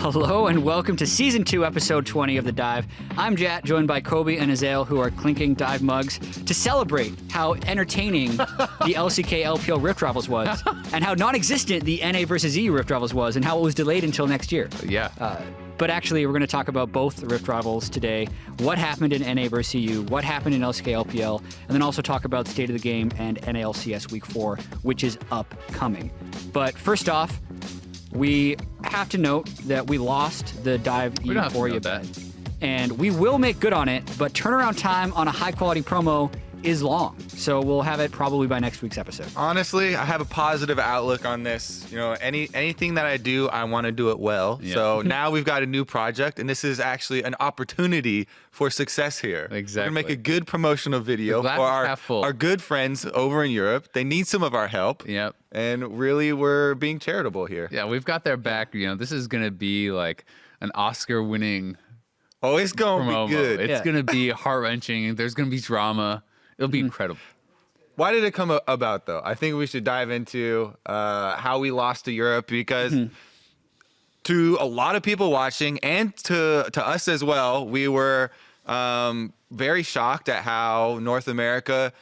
Hello and welcome to Season 2, Episode 20 of The Dive. I'm Jat, joined by Kobe and Azael, who are clinking dive mugs to celebrate how entertaining the LCK LPL Rift Rivals was, and how non-existent the NA versus EU Rift Rivals was, and how it was delayed until next year. Yeah. But actually, we're going to talk about both the Rift Rivals today, what happened in NA versus EU, what happened in LCK LPL, and then also talk about State of the Game and NA LCS Week 4, which is upcoming. But first off, we have to note that we lost the Dive Euphoria bet. And we will make good on it, but turnaround time on a high-quality promo is long. So we'll have it probably by next week's episode. Honestly, I have a positive outlook on this. You know, anything that I do, I want to do it well. Yeah. So now we've got a new project, and this is actually an opportunity for success here. Exactly. We're going to make a good promotional video for our good friends over in Europe. They need some of our help. Yep. And really, we're being charitable here. Yeah, we've got their back. You know, this is going to be like an Oscar-winning Oh, it's going to promo. be good. It's going to be heart-wrenching. There's going to be drama. It'll be incredible. Why did it come about, though? I think we should dive into how we lost to Europe, because to a lot of people watching and to us as well, we were very shocked at how North America,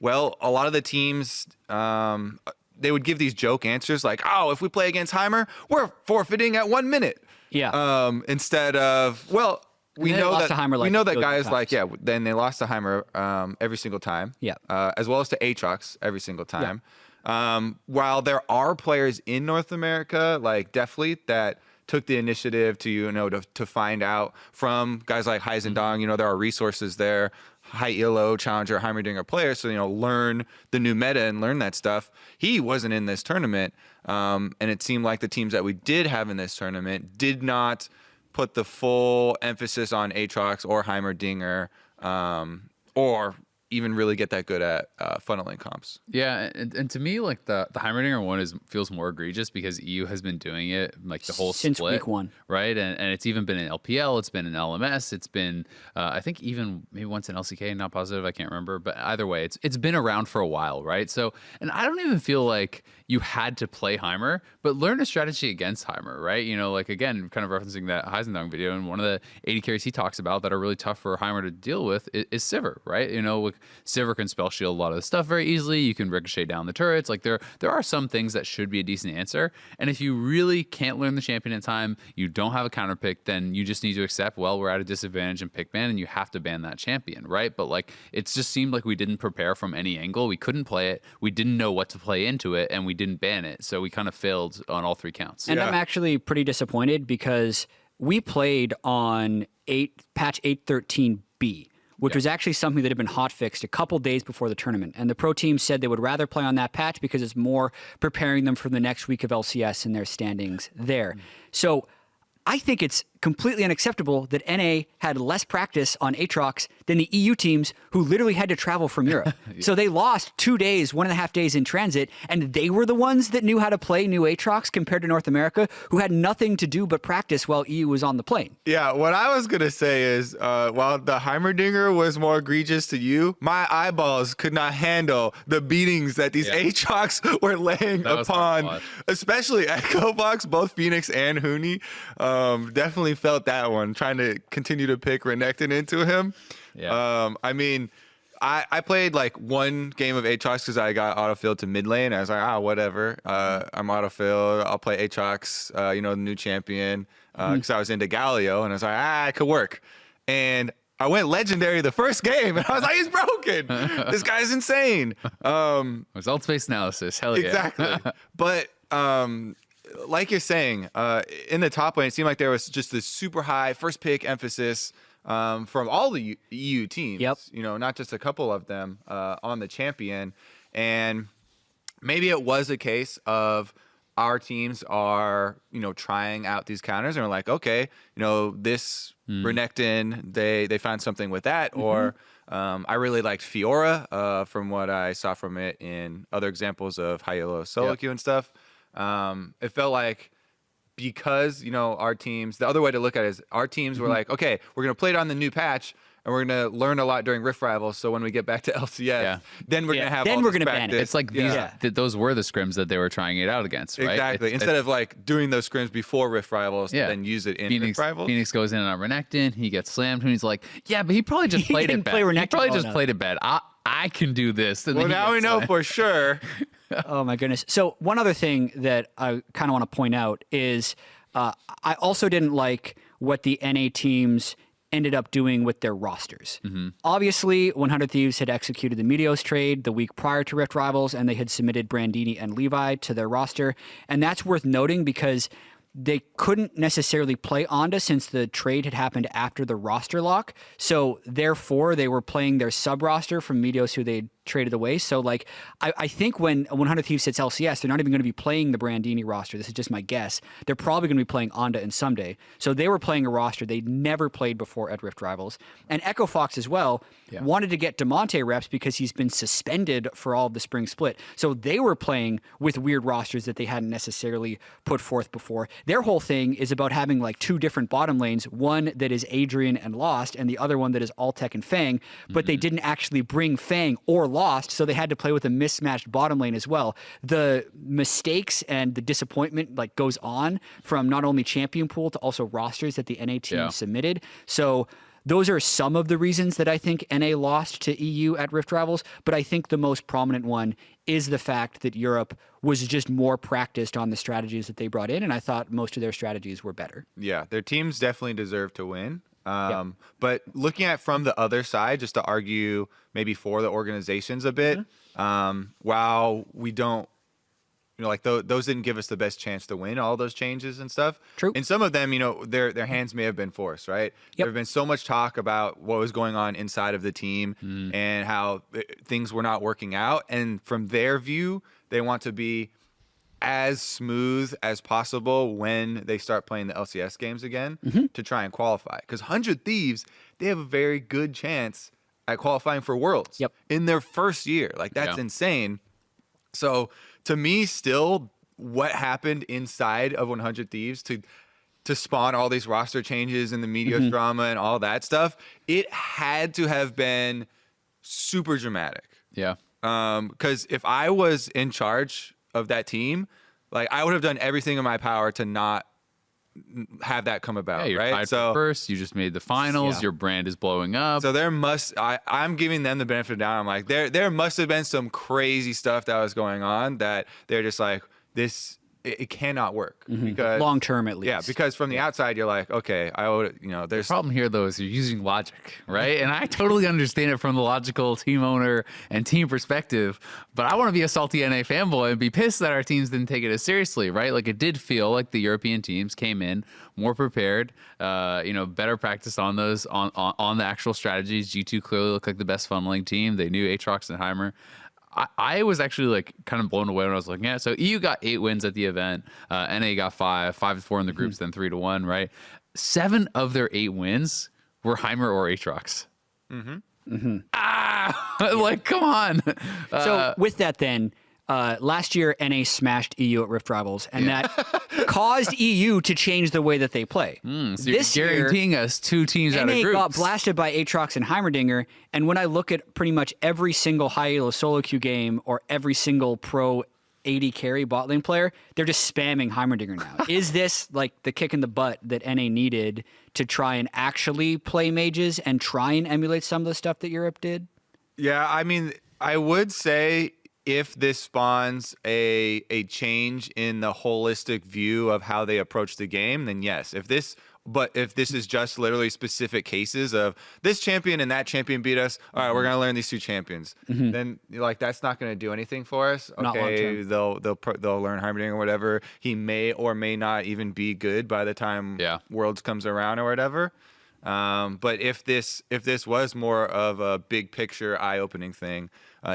well, a lot of the teams, they would give these joke answers like, oh, if we play against Heimer, we're forfeiting at 1 minute. Yeah. Instead of, well, we know that guys like, yeah, then they lost to Heimer every single time. Yeah. As well as to Aatrox every single time. Yeah. While there are players in North America, like Deathfleet, that took the initiative to, to find out from guys like Heisendong, there are resources there, high ELO, Challenger, Heimerdinger players, so, learn the new meta and learn that stuff. He wasn't in this tournament. And it seemed like the teams that we did have in this tournament did not put the full emphasis on Aatrox or Heimerdinger, or even really get that good at funneling comps. Yeah, and to me, like the Heimerdinger one feels more egregious because EU has been doing it like the whole since split, week 1, right? And it's even been in LPL, it's been in LMS, it's been I think even maybe once in LCK, not positive, I can't remember, but either way, it's been around for a while, right? So, and I don't even feel like you had to play Heimer, but learn a strategy against Heimer, right? Like again, kind of referencing that Heisendong video, and one of the 80 carries he talks about that are really tough for Heimer to deal with is Sivir, right? Like Sivir can spell shield a lot of the stuff very easily. You can ricochet down the turrets. Like there are some things that should be a decent answer. And if you really can't learn the champion in time, you don't have a counter pick, then you just need to accept, well, we're at a disadvantage and pick ban, and you have to ban that champion, right? But like it just seemed like we didn't prepare from any angle. We couldn't play it. We didn't know what to play into it, and we didn't ban it. So we kind of failed on all 3 counts. And I'm actually pretty disappointed because we played on patch 8.13b, which was actually something that had been hotfixed a couple days before the tournament. And the pro team said they would rather play on that patch because it's more preparing them for the next week of LCS and their standings there. So I think it's completely unacceptable that NA had less practice on Aatrox than the EU teams who literally had to travel from Europe. So they lost 2 days, 1.5 days in transit, and they were the ones that knew how to play new Aatrox compared to North America, who had nothing to do but practice while EU was on the plane. Yeah, what I was going to say is, while the Heimerdinger was more egregious to you, my eyeballs could not handle the beatings that these Aatrox were laying upon, especially Echo Box, both Phoenix and Huni. Definitely felt that one, trying to continue to pick Renekton into him. Yeah. I mean, I played like 1 game of Aatrox because I got autofilled to mid lane. I was like, whatever. I'm autofilled. I'll play Aatrox, the new champion, because I was into Galio, and I was like, it could work. And I went legendary the first game, and I was like, he's broken. This guy's insane. Results-based analysis, hell yeah. Exactly. But like you're saying, in the top lane, it seemed like there was just this super high first pick emphasis from all the EU teams. Yep. Not just a couple of them on the champion. And maybe it was a case of our teams are, trying out these counters and are like, okay, this Renekton, they found something with that. Or I really liked Fiora from what I saw from it in other examples of high elo solo queue and stuff. It felt like because, our teams, the other way to look at it is our teams were like, okay, we're going to play it on the new patch. and we're going to learn a lot during Rift Rivals. So when we get back to LCS, then we're going to have then all we're this gonna ban it. practice. It's like those were the scrims that they were trying it out against, right? Exactly. Instead of like doing those scrims before Rift Rivals, then use it in Rift Rivals. Phoenix goes in on Renekton. He gets slammed, and he's like, "Yeah, but he probably just played it bad. He probably just played it bad. I can do this." And well, now we know for sure. Oh my goodness. So one other thing that I kind of want to point out is I also didn't like what the NA teams ended up doing with their rosters. Obviously, 100 Thieves had executed the Meteos trade the week prior to Rift Rivals, and they had submitted Brandini and Levi to their roster. And that's worth noting because they couldn't necessarily play Onda since the trade had happened after the roster lock. So therefore, they were playing their sub-roster from Meteos, who they traded away. So like, I think when 100 Thieves hits LCS, they're not even going to be playing the Brandini roster. This is just my guess. They're probably going to be playing Onda and Someday. So they were playing a roster they never played before at Rift Rivals. And Echo Fox as well wanted to get DeMonte reps because he's been suspended for all of the spring split. So they were playing with weird rosters that they hadn't necessarily put forth before. Their whole thing is about having like two different bottom lanes, one that is Adrian and Lost, and the other one that is Altec and Fang, but they didn't actually bring Fang or Lost, so they had to play with a mismatched bottom lane as well. The mistakes and the disappointment like goes on from not only champion pool to also rosters that the NA team submitted. So those are some of the reasons that I think NA lost to EU at Rift Rivals, but I think the most prominent one is the fact that Europe was just more practiced on the strategies that they brought in, and I thought most of their strategies were better. Yeah, their teams definitely deserve to win. But looking at from the other side, just to argue maybe for the organizations a bit, while we don't, like those didn't give us the best chance to win all those changes and stuff. True. And some of them, their hands may have been forced, right? There have been so much talk about what was going on inside of the team and how things were not working out. And from their view, they want to be as smooth as possible when they start playing the LCS games again to try and qualify. Because 100 Thieves, they have a very good chance at qualifying for Worlds in their first year. Like, that's insane. So, to me, still, what happened inside of 100 Thieves to spawn all these roster changes and the Meteos drama and all that stuff, it had to have been super dramatic. Yeah. Because if I was in charge of that team, like, I would have done everything in my power to not have that come about. You're right? tied for first. You just made the finals. Your brand is blowing up. So I'm giving them the benefit of the doubt. I'm like, there must have been some crazy stuff that was going on that they're just like, it cannot work because long term at least. Yeah, because from the outside you're like, okay, there's the problem here though is you're using logic, right? And I totally understand it from the logical team owner and team perspective, but I want to be a salty NA fanboy and be pissed that our teams didn't take it as seriously, right? Like, it did feel like the European teams came in more prepared, better practice on those on the actual strategies. G2 clearly looked like the best funneling team. They knew Aatrox and Heimer. I was actually like kind of blown away when I was looking at it. So EU got 8 wins at the event. NA got 5-4 in the groups, then 3-1, right? 7 of their 8 wins were Heimer or Aatrox. Like, come on. So with that then, last year NA smashed EU at Rift Rivals, and that caused EU to change the way that they play. So you're guaranteeing us 2 teams out of groups. NA got blasted by Aatrox and Heimerdinger, and when I look at pretty much every single high elo solo queue game or every single pro 80 carry bot lane player, they're just spamming Heimerdinger now. Is this like the kick in the butt that NA needed to try and actually play mages and try and emulate some of the stuff that Europe did? Yeah, I mean, I would say if this spawns a change in the holistic view of how they approach the game, then yes. If this is just literally specific cases of this champion and that champion beat us, all right, we're gonna learn these 2 champions. Then like, that's not gonna do anything for us. Okay, they'll learn Heimerdinger or whatever. He may or may not even be good by the time Worlds comes around or whatever. But if this was more of a big picture, eye-opening thing,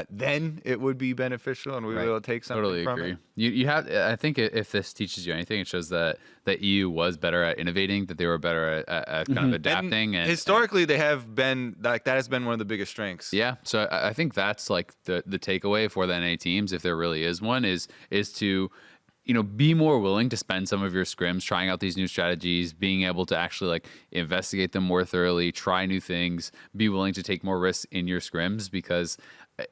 then it would be beneficial, and we will take something totally from agree. it. You have. I think if this teaches you anything, it shows that EU was better at innovating, that they were better at kind of adapting. And historically, they have been like that has been one of the biggest strengths. Yeah, so I think that's like the takeaway for the NA teams, if there really is one, is to be more willing to spend some of your scrims trying out these new strategies, being able to actually like investigate them more thoroughly, try new things, be willing to take more risks in your scrims, because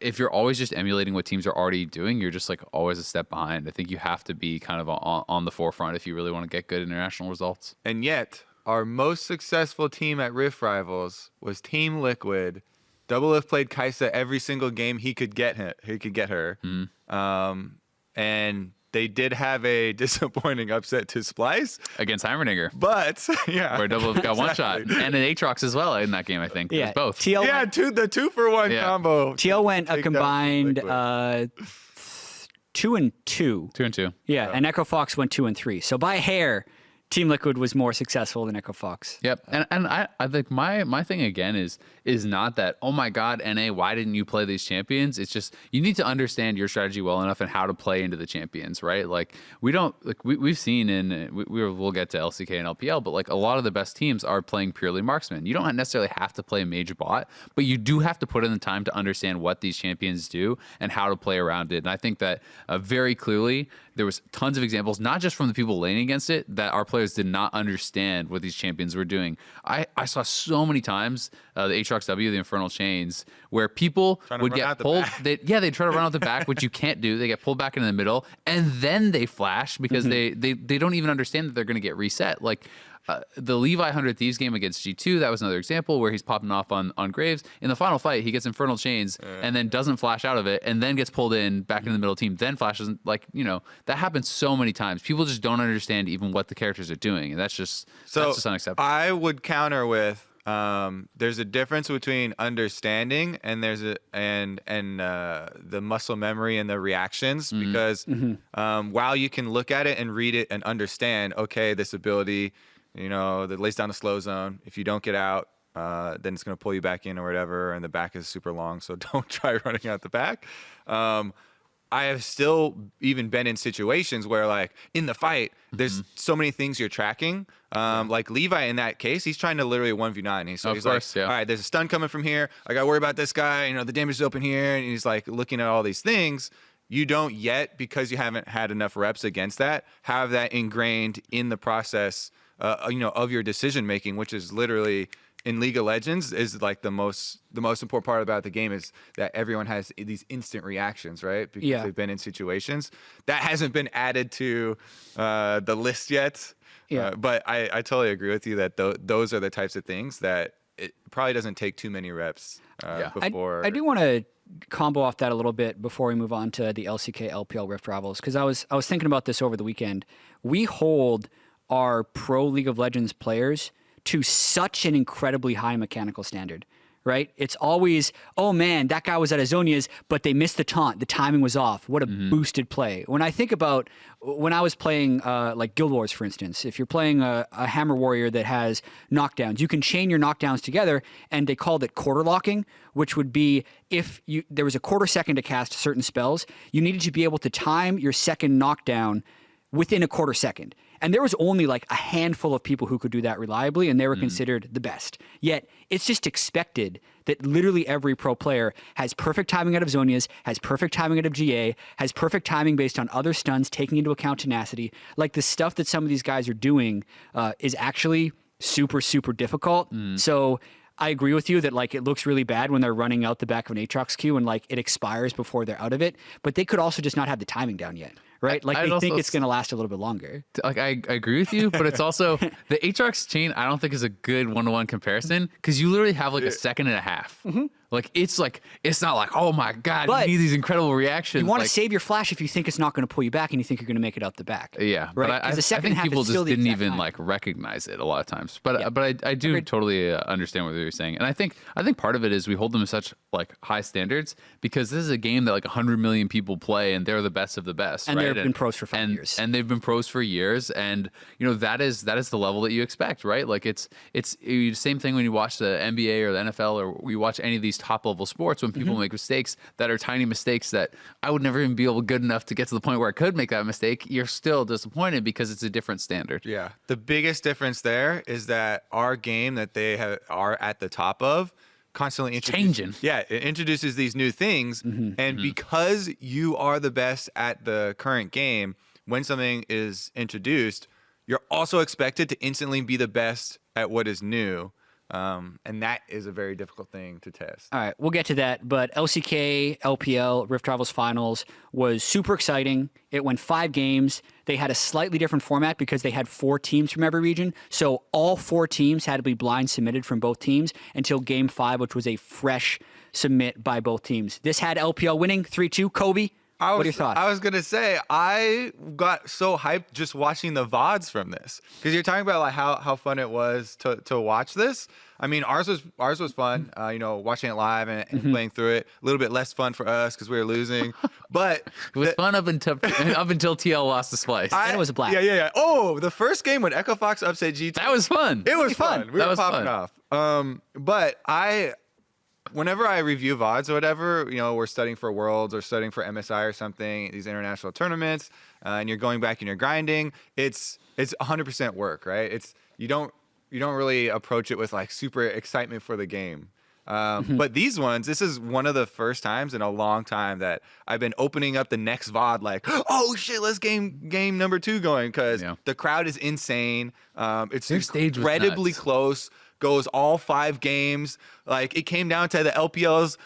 if you're always just emulating what teams are already doing, you're just like always a step behind. I think you have to be kind of on the forefront if you really want to get good international results. And yet, our most successful team at Rift Rivals was Team Liquid. Double Lift played Kaisa every single game he could get her. And they did have a disappointing upset to Splice against Heimerdinger. But yeah, where Double Lift got one shot, and an Aatrox as well in that game. I think it was both. TL went, the 2-for-1 combo. TL went a combined 2-2. 2-2. Yeah, and Echo Fox went 2-3. So by a hair, Team Liquid was more successful than Echo Fox. Yep, and I think my thing again is not that, oh my God, NA, why didn't you play these champions? It's just you need to understand your strategy well enough and how to play into the champions, right? Like we've seen we'll get to LCK and LPL, but like a lot of the best teams are playing purely marksman. You don't necessarily have to play a major bot, but you do have to put in the time to understand what these champions do and how to play around it. And I think that very clearly there was tons of examples, not just from the people laning against it, that our players did not understand what these champions were doing. I saw so many times the Aatrox W, the Infernal Chains, where people would get pulled. They'd try to run out the back, which you can't do. They get pulled back into the middle, and then they flash because they don't even understand that they're going to get reset. Like the Levi 100 Thieves game against G2, that was another example where he's popping off on Graves. In the final fight, he gets Infernal Chains and then doesn't flash out of it and then gets pulled in back into the middle team, then flashes. Like, that happens so many times. People just don't understand even what the characters are doing, and that's just unacceptable. I would counter with there's a difference between understanding and the muscle memory and the reactions, because while you can look at it and read it and understand, okay, this ability, that lays down a slow zone. If you don't get out, then it's going to pull you back in or whatever, and the back is super long, so don't try running out the back. I have still even been in situations where, like, in the fight, there's so many things you're tracking. Like Levi in that case, he's trying to literally 1v9. He's like, all right, there's a stun coming from here. I got to worry about this guy. The damage is open here. And he's like looking at all these things. You don't yet, because you haven't had enough reps against that, have that ingrained in the process, of your decision making, which is literally in League of Legends is like the most important part about the game is that everyone has these instant reactions, right? Because they've been in situations that hasn't been added to the list yet. Yeah. But I totally agree with you that those are the types of things that it probably doesn't take too many reps before. I do want to combo off that a little bit before we move on to the LCK LPL Rift Rivals, because I was thinking about this over the weekend. We hold our pro League of Legends players to such an incredibly high mechanical standard, right? It's always, oh man, that guy was at Azonia's, but they missed the taunt. The timing was off. What a boosted play. When I think about when I was playing like Guild Wars, for instance, if you're playing a Hammer Warrior that has knockdowns, you can chain your knockdowns together, and they called it quarter locking, which would be if there was a quarter second to cast certain spells, you needed to be able to time your second knockdown within a quarter second. And there was only like a handful of people who could do that reliably, and they were considered the best. Yet it's just expected that literally every pro player has perfect timing out of Zonia's, has perfect timing out of GA, has perfect timing based on other stuns, taking into account tenacity. Like the stuff that some of these guys are doing is actually super, super difficult. So I agree with you that like it looks really bad when they're running out the back of an Aatrox queue and like it expires before they're out of it, but they could also just not have the timing down yet. Right? Like they think it's going to last a little bit longer. Like I agree with you, but it's also the Aatrox chain I don't think is a good one-to-one comparison, because you literally have like a second and a half. Like it's not like, oh my God, you need these incredible reactions. You want to save your flash if you think it's not going to pull you back and you think you're going to make it out the back. Yeah, right. But I think people just didn't even like recognize it a lot of times. But I do totally understand what you're saying, and I think part of it is we hold them to such like high standards because this is a game that like 100 million people play, and they're the best of the best. And right? they've been pros for 5 years. And they've been pros for years, and that is the level that you expect, right? Like it's the same thing when you watch the NBA or the NFL or you watch any of these top level sports, when people make mistakes that are tiny mistakes that I would never even be able good enough to get to the point where I could make that mistake, you're still disappointed because it's a different standard. Yeah. The biggest difference there is that our game that they are at the top of constantly changing. Yeah, it introduces these new things, and because you are the best at the current game, when something is introduced, you're also expected to instantly be the best at what is new. And that is a very difficult thing to test. All right, we'll get to that. But LCK, LPL, Rift Rivals Finals was super exciting. It went 5 games. They had a slightly different format because they had 4 teams from every region. So all 4 teams had to be blind submitted from both teams until game 5, which was a fresh submit by both teams. This had LPL winning 3-2. Kobe, what are your thoughts? I was going to say, I got so hyped just watching the VODs from this. Because you're talking about like how fun it was to watch this. I mean, ours was fun, watching it live and playing through it. A little bit less fun for us because we were losing. But it was fun up until TL lost the splice. And it was a black. Yeah. Oh, the first game when Echo Fox upset G2. That was fun. It was fun. We were popping fun. off. But whenever I review VODs or whatever, we're studying for Worlds or studying for MSI or something, these international tournaments, and you're going back and you're grinding, it's 100% work, right? You don't really approach it with like super excitement for the game. But these ones, this is one of the first times in a long time that I've been opening up the next VOD like, oh shit, let's game number 2 going, because the crowd is insane. It's incredibly close. Goes all 5 games. Like, it came down to the LPL's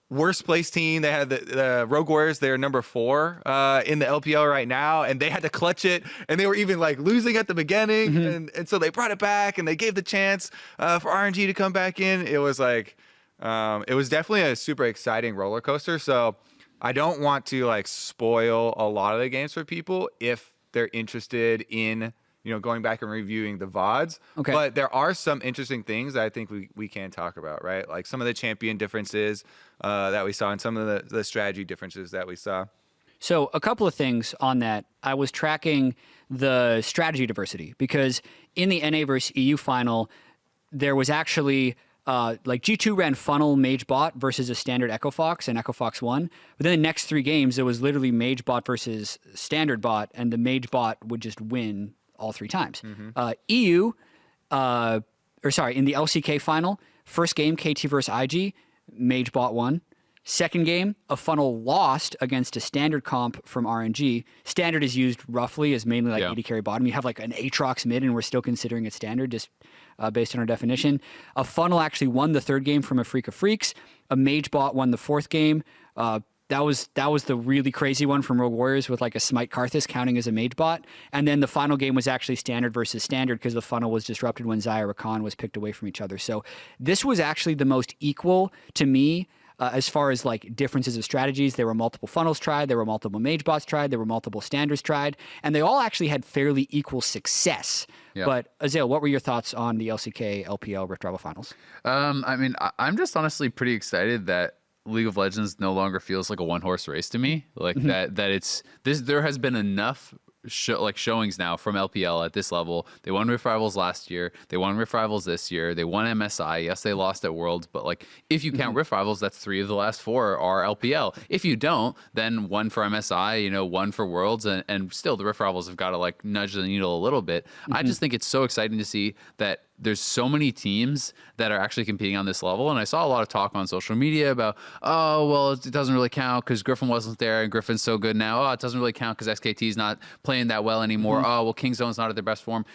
worst place team. They had the Rogue Warriors. They're number 4 in the LPL right now, and they had to clutch it. And they were even like losing at the beginning, and so they brought it back, and they gave the chance for RNG to come back in. It was like, it was definitely a super exciting roller coaster. So I don't want to like spoil a lot of the games for people if they're interested in going back and reviewing the VODs. Okay. But there are some interesting things that I think we can talk about, right? Like some of the champion differences that we saw and some of the strategy differences that we saw. So a couple of things on that. I was tracking the strategy diversity because in the NA versus EU final, there was actually like G2 ran funnel mage bot versus a standard Echo Fox, and Echo Fox won. But then the next 3 games, it was literally mage bot versus standard bot, and the mage bot would just win all 3 times. In the LCK final, first game, KT versus IG, mage bot won. Second game, a funnel lost against a standard comp from RNG. Standard is used roughly as mainly like AD carry bottom. You have like an Aatrox mid, and we're still considering it standard just based on our definition. A funnel actually won the 3rd game from a Freak of Freaks. A mage bot won the 4th game. That was the really crazy one from Rogue Warriors with like a Smite Karthus counting as a mage bot. And then the final game was actually standard versus standard because the funnel was disrupted when Xayah Rakan was picked away from each other. So this was actually the most equal to me as far as like differences of strategies. There were multiple funnels tried, there were multiple mage bots tried, there were multiple standards tried, and they all actually had fairly equal success. Yep. But Azael, what were your thoughts on the LCK LPL Rift Rival Finals? I mean, I'm just honestly pretty excited that League of Legends no longer feels like a one-horse race to me. Like that it's this. There has been enough showings now from LPL at this level. They won Rift Rivals last year. They won Rift Rivals this year. They won MSI. Yes, they lost at Worlds, but like if you count Rift Rivals, that's 3 of the last 4 are LPL. If you don't, then 1 for MSI, 1 for Worlds, and still the Rift Rivals have got to like nudge the needle a little bit. I just think it's so exciting to see that there's so many teams that are actually competing on this level. And I saw a lot of talk on social media about, oh, well, it doesn't really count because Griffin wasn't there and Griffin's so good now. Oh, it doesn't really count because SKT's not playing that well anymore. Oh, well, Kingzone's not at their best form.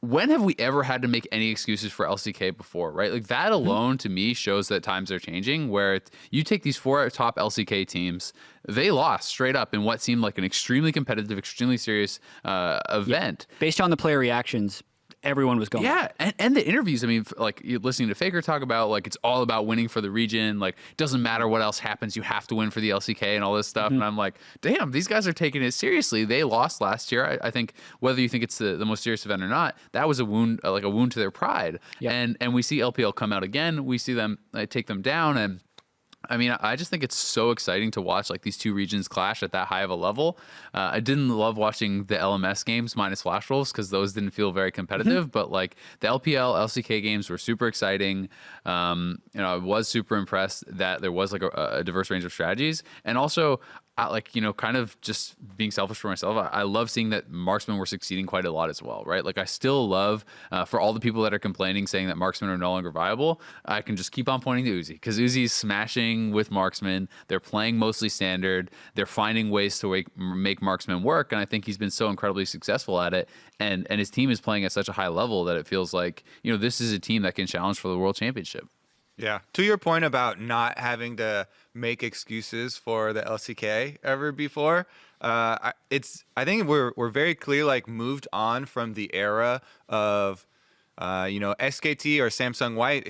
When have we ever had to make any excuses for LCK before, right? Like that alone to me shows that times are changing, where you take these 4 top LCK teams, they lost straight up in what seemed like an extremely competitive, extremely serious event. Yeah. Based on the player reactions, everyone was going. Yeah, and the interviews, I mean, like you're listening to Faker talk about like it's all about winning for the region, like it doesn't matter what else happens, you have to win for the LCK and all this stuff. And I'm like, damn, these guys are taking it seriously. They lost last year. I think whether you think it's the most serious event or not, that was a wound, like a wound to their pride. Yeah. And we see LPL come out again. We see them take them down, and I mean, I just think it's so exciting to watch like these 2 regions clash at that high of a level. I didn't love watching the LMS games minus Flash Wolves because those didn't feel very competitive. But like the LPL, LCK games were super exciting. I was super impressed that there was like a diverse range of strategies. And also, like, you know, kind of just being selfish for myself, I love seeing that marksmen were succeeding quite a lot as well, right? Like I still love, for all the people that are complaining, saying that marksmen are no longer viable, I can just keep on pointing to Uzi, because Uzi's smashing with marksmen. They're playing mostly standard. They're finding ways to make marksmen work, and I think he's been so incredibly successful at it. And his team is playing at such a high level that it feels like, you know, this is a team that can challenge for the World Championship. Yeah. To your point about not having to make excuses for the LCK ever before, I think we're very clear, like, moved on from the era of, you know, SKT or Samsung White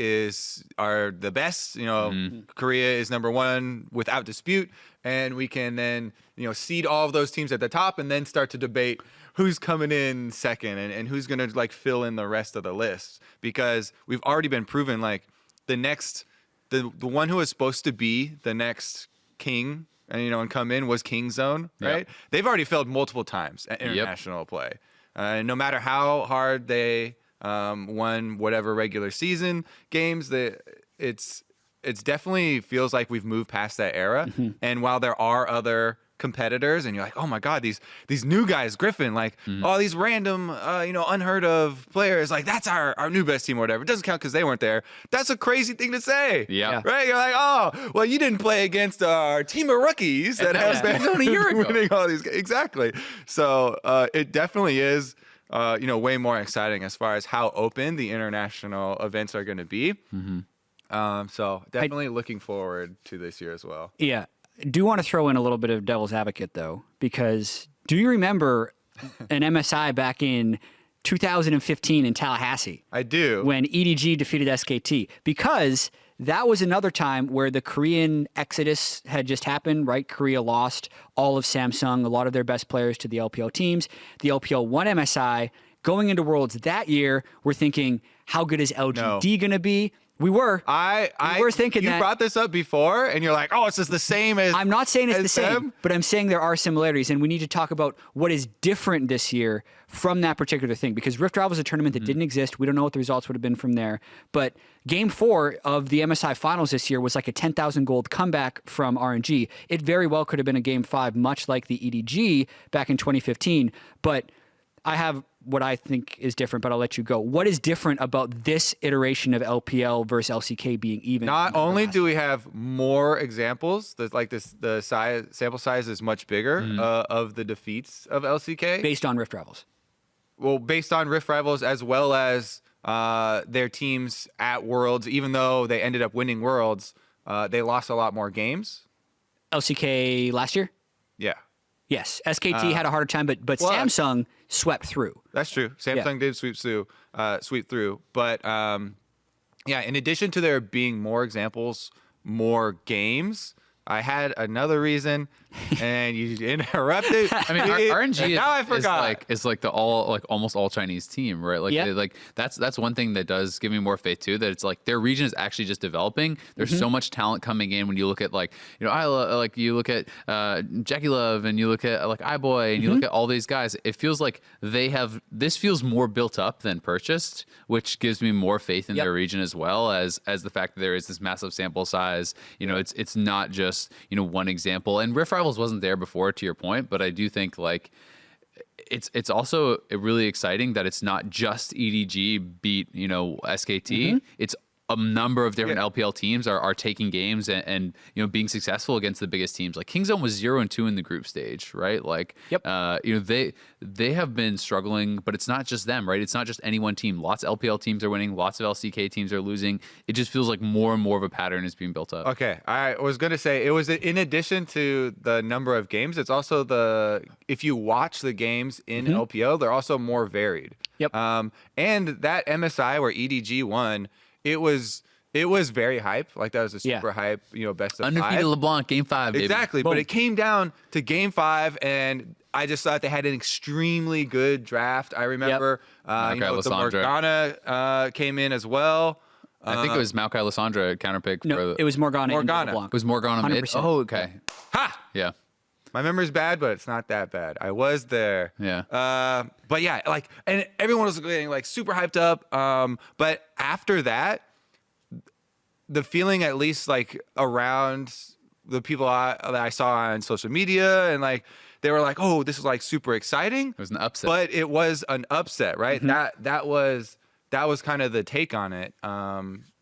are the best. You know, Korea is number one without dispute, and we can then, you know, seed all of those teams at the top and then start to debate who's coming in second and who's going to, like, fill in the rest of the list, because we've already been proven, like, the one who was supposed to be the next king and, you know, and come in was King Zone, right? Yep. They've already failed multiple times at international play. No matter how hard they won whatever regular season games, it's definitely feels like we've moved past that era. And while there are other competitors and you're like, oh my God, these new guys, Griffin, like all these random, you know, unheard of players, like that's our new best team or whatever. It doesn't count because they weren't there. That's a crazy thing to say. Yeah. Right? You're like, oh, well, you didn't play against our team of rookies that has been only a year ago winning all these. Exactly. So it definitely is, you know, way more exciting as far as how open the international events are going to be. So definitely looking forward to this year as well. Yeah. Do want to throw in a little bit of devil's advocate, though, because do you remember an MSI back in 2015 in Tallahassee? I do. When EDG defeated SKT, because that was another time where the Korean exodus had just happened, right? Korea lost all of Samsung, a lot of their best players to the LPL teams. The LPL won MSI. Going into Worlds that year, we're thinking, how good is LGD going to be? We were. We were thinking you that. You brought this up before, and you're like, oh, it's just the same as. I'm not saying it's the same, them? but I'm saying there are similarities, and we need to talk about what is different this year from that particular thing, because Rift Rivals was a tournament that didn't exist. We don't know what the results would have been from there. But Game 4 of the MSI Finals this year was like a 10,000 gold comeback from RNG. It very well could have been a Game 5, much like the EDG back in 2015. But I have what I think is different, but I'll let you go. What is different about this iteration of LPL versus LCK being even? Not only do we have more examples, the sample size is much bigger of the defeats of LCK. Based on Rift Rivals. Well, based on Rift Rivals, as well as their teams at Worlds, even though they ended up winning Worlds, they lost a lot more games. LCK last year? Yeah. Yes, SKT had a harder time, but Samsung swept through. That's true. Samsung did sweep through. But yeah, in addition to there being more examples, more games, I had another reason, and you interrupted. I mean, RNG now I forgot. is like the almost all Chinese team, right? Like, that's one thing that does give me more faith too. That it's like their region is actually just developing. There's so much talent coming in. When you look at you look at Jackie Love, and you look at like iBoy, and you look at all these guys. It feels like this feels more built up than purchased, which gives me more faith in their region, as well as the fact that there is this massive sample size. You know, it's not just one example, and Rift Rivals wasn't there before, to your point, but I do think like it's also really exciting that it's not just EDG beat SKT. It's a number of different LPL teams are taking games and being successful against the biggest teams. Like Kingzone was 0-2 in the group stage, right? Like they have been struggling, but it's not just them, right? It's not just any one team. Lots of LPL teams are winning, lots of LCK teams are losing. It just feels like more and more of a pattern is being built up. Okay, I was gonna say it was in addition to the number of games, it's also if you watch the games in LPL, they're also more varied. Yep. And that MSI where EDG won, it was very hype. Like that was a super hype, best of Undefeated 5. LeBlanc, Game 5, baby. Exactly. Boom. But it came down to Game 5, and I just thought they had an extremely good draft. I remember the Morgana came in as well. I think it was Maokai Lysandra counterpick. No, it was Morgana. Morgana. Was Morgana mid? 100%. Oh, okay. Ha! Yeah. My memory's bad, but it's not that bad. I was there. Yeah. But yeah, and everyone was getting super hyped up. But after that, the feeling, at least around the people that I saw on social media, and like they were like, "Oh, this is like super exciting." It was an upset, but it was an upset, right? That was kind of the take on it.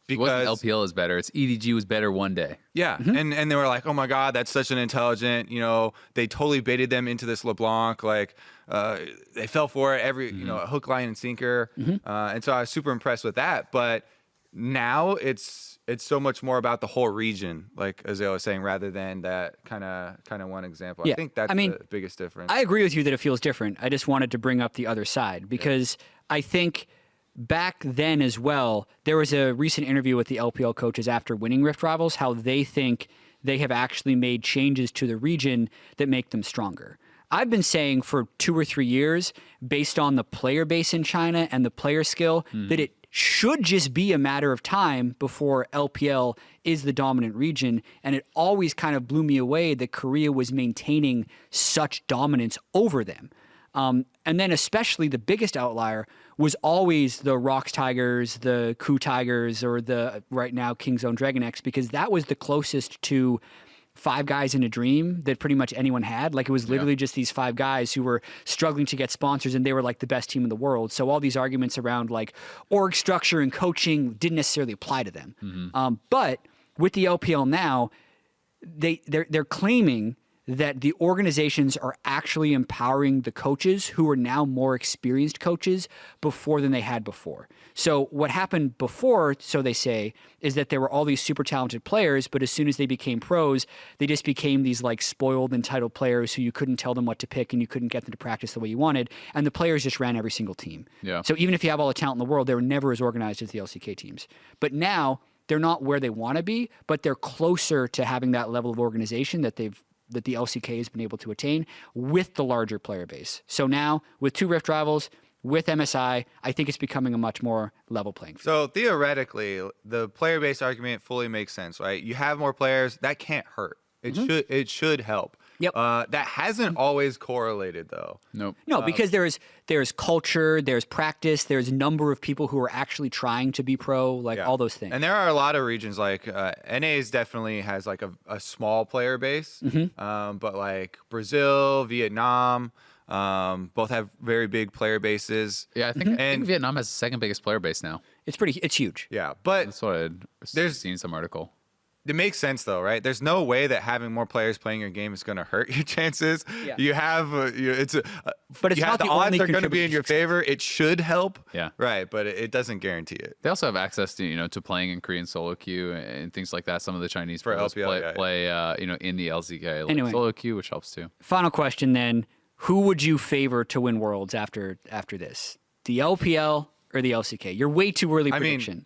It wasn't LPL is better. It's EDG was better one day. Yeah, and they were like, "Oh my God, that's such an intelligent." They totally baited them into this LeBlanc. Like, they fell for it every, a hook, line, and sinker. And so I was super impressed with that. But now it's so much more about the whole region, like Azale was saying, rather than that kind of one example. Yeah. I think that's the biggest difference. I agree with you that it feels different. I just wanted to bring up the other side because I think back then as well, there was a recent interview with the LPL coaches after winning Rift Rivals, how they think they have actually made changes to the region that make them stronger. I've been saying for 2 or 3 years, based on the player base in China and the player skill, that it should just be a matter of time before LPL is the dominant region. And it always kind of blew me away that Korea was maintaining such dominance over them. And then especially the biggest outlier was always the Rocks Tigers, the Ku Tigers, or the right now Kingzone Dragon X, because that was the closest to 5 guys in a dream that pretty much anyone had. Like, it was literally just these 5 guys who were struggling to get sponsors, and they were like the best team in the world. So all these arguments around like org structure and coaching didn't necessarily apply to them. But with the LPL now, they're claiming that the organizations are actually empowering the coaches who are now more experienced coaches than they had before. So what happened before, so they say, is that there were all these super talented players, but as soon as they became pros, they just became these like spoiled, entitled players who you couldn't tell them what to pick and you couldn't get them to practice the way you wanted. And the players just ran every single team. Yeah. So even if you have all the talent in the world, they were never as organized as the LCK teams. But now they're not where they want to be, but they're closer to having that level of organization that the LCK has been able to attain with the larger player base. So now, with 2 Rift Rivals, with MSI, I think it's becoming a much more level playing field. So theoretically, the player base argument fully makes sense, right? You have more players, that can't hurt. It should help. Yep. That hasn't always correlated though. Nope. No, because there's culture, there's practice, there's number of people who are actually trying to be pro, like all those things. And there are a lot of regions like NA's definitely has like a small player base, but like Brazil, Vietnam, both have very big player bases. Yeah, I think Vietnam has the second biggest player base now. It's huge. Yeah, but That's what I'd seen some article. it makes sense though, right? There's no way that having more players playing your game is going to hurt your chances. Yeah. You have, but it's you not have the the odds only are going to be in your favor. It should help. Yeah. Right, but it doesn't guarantee it. They also have access to to playing in Korean solo queue and things like that. Some of the Chinese For players LPL, play in the LCK like Anyway. solo queue, which helps too. Final question then. Who would you favor to win Worlds after this? The LPL or the LCK? You're way too early prediction.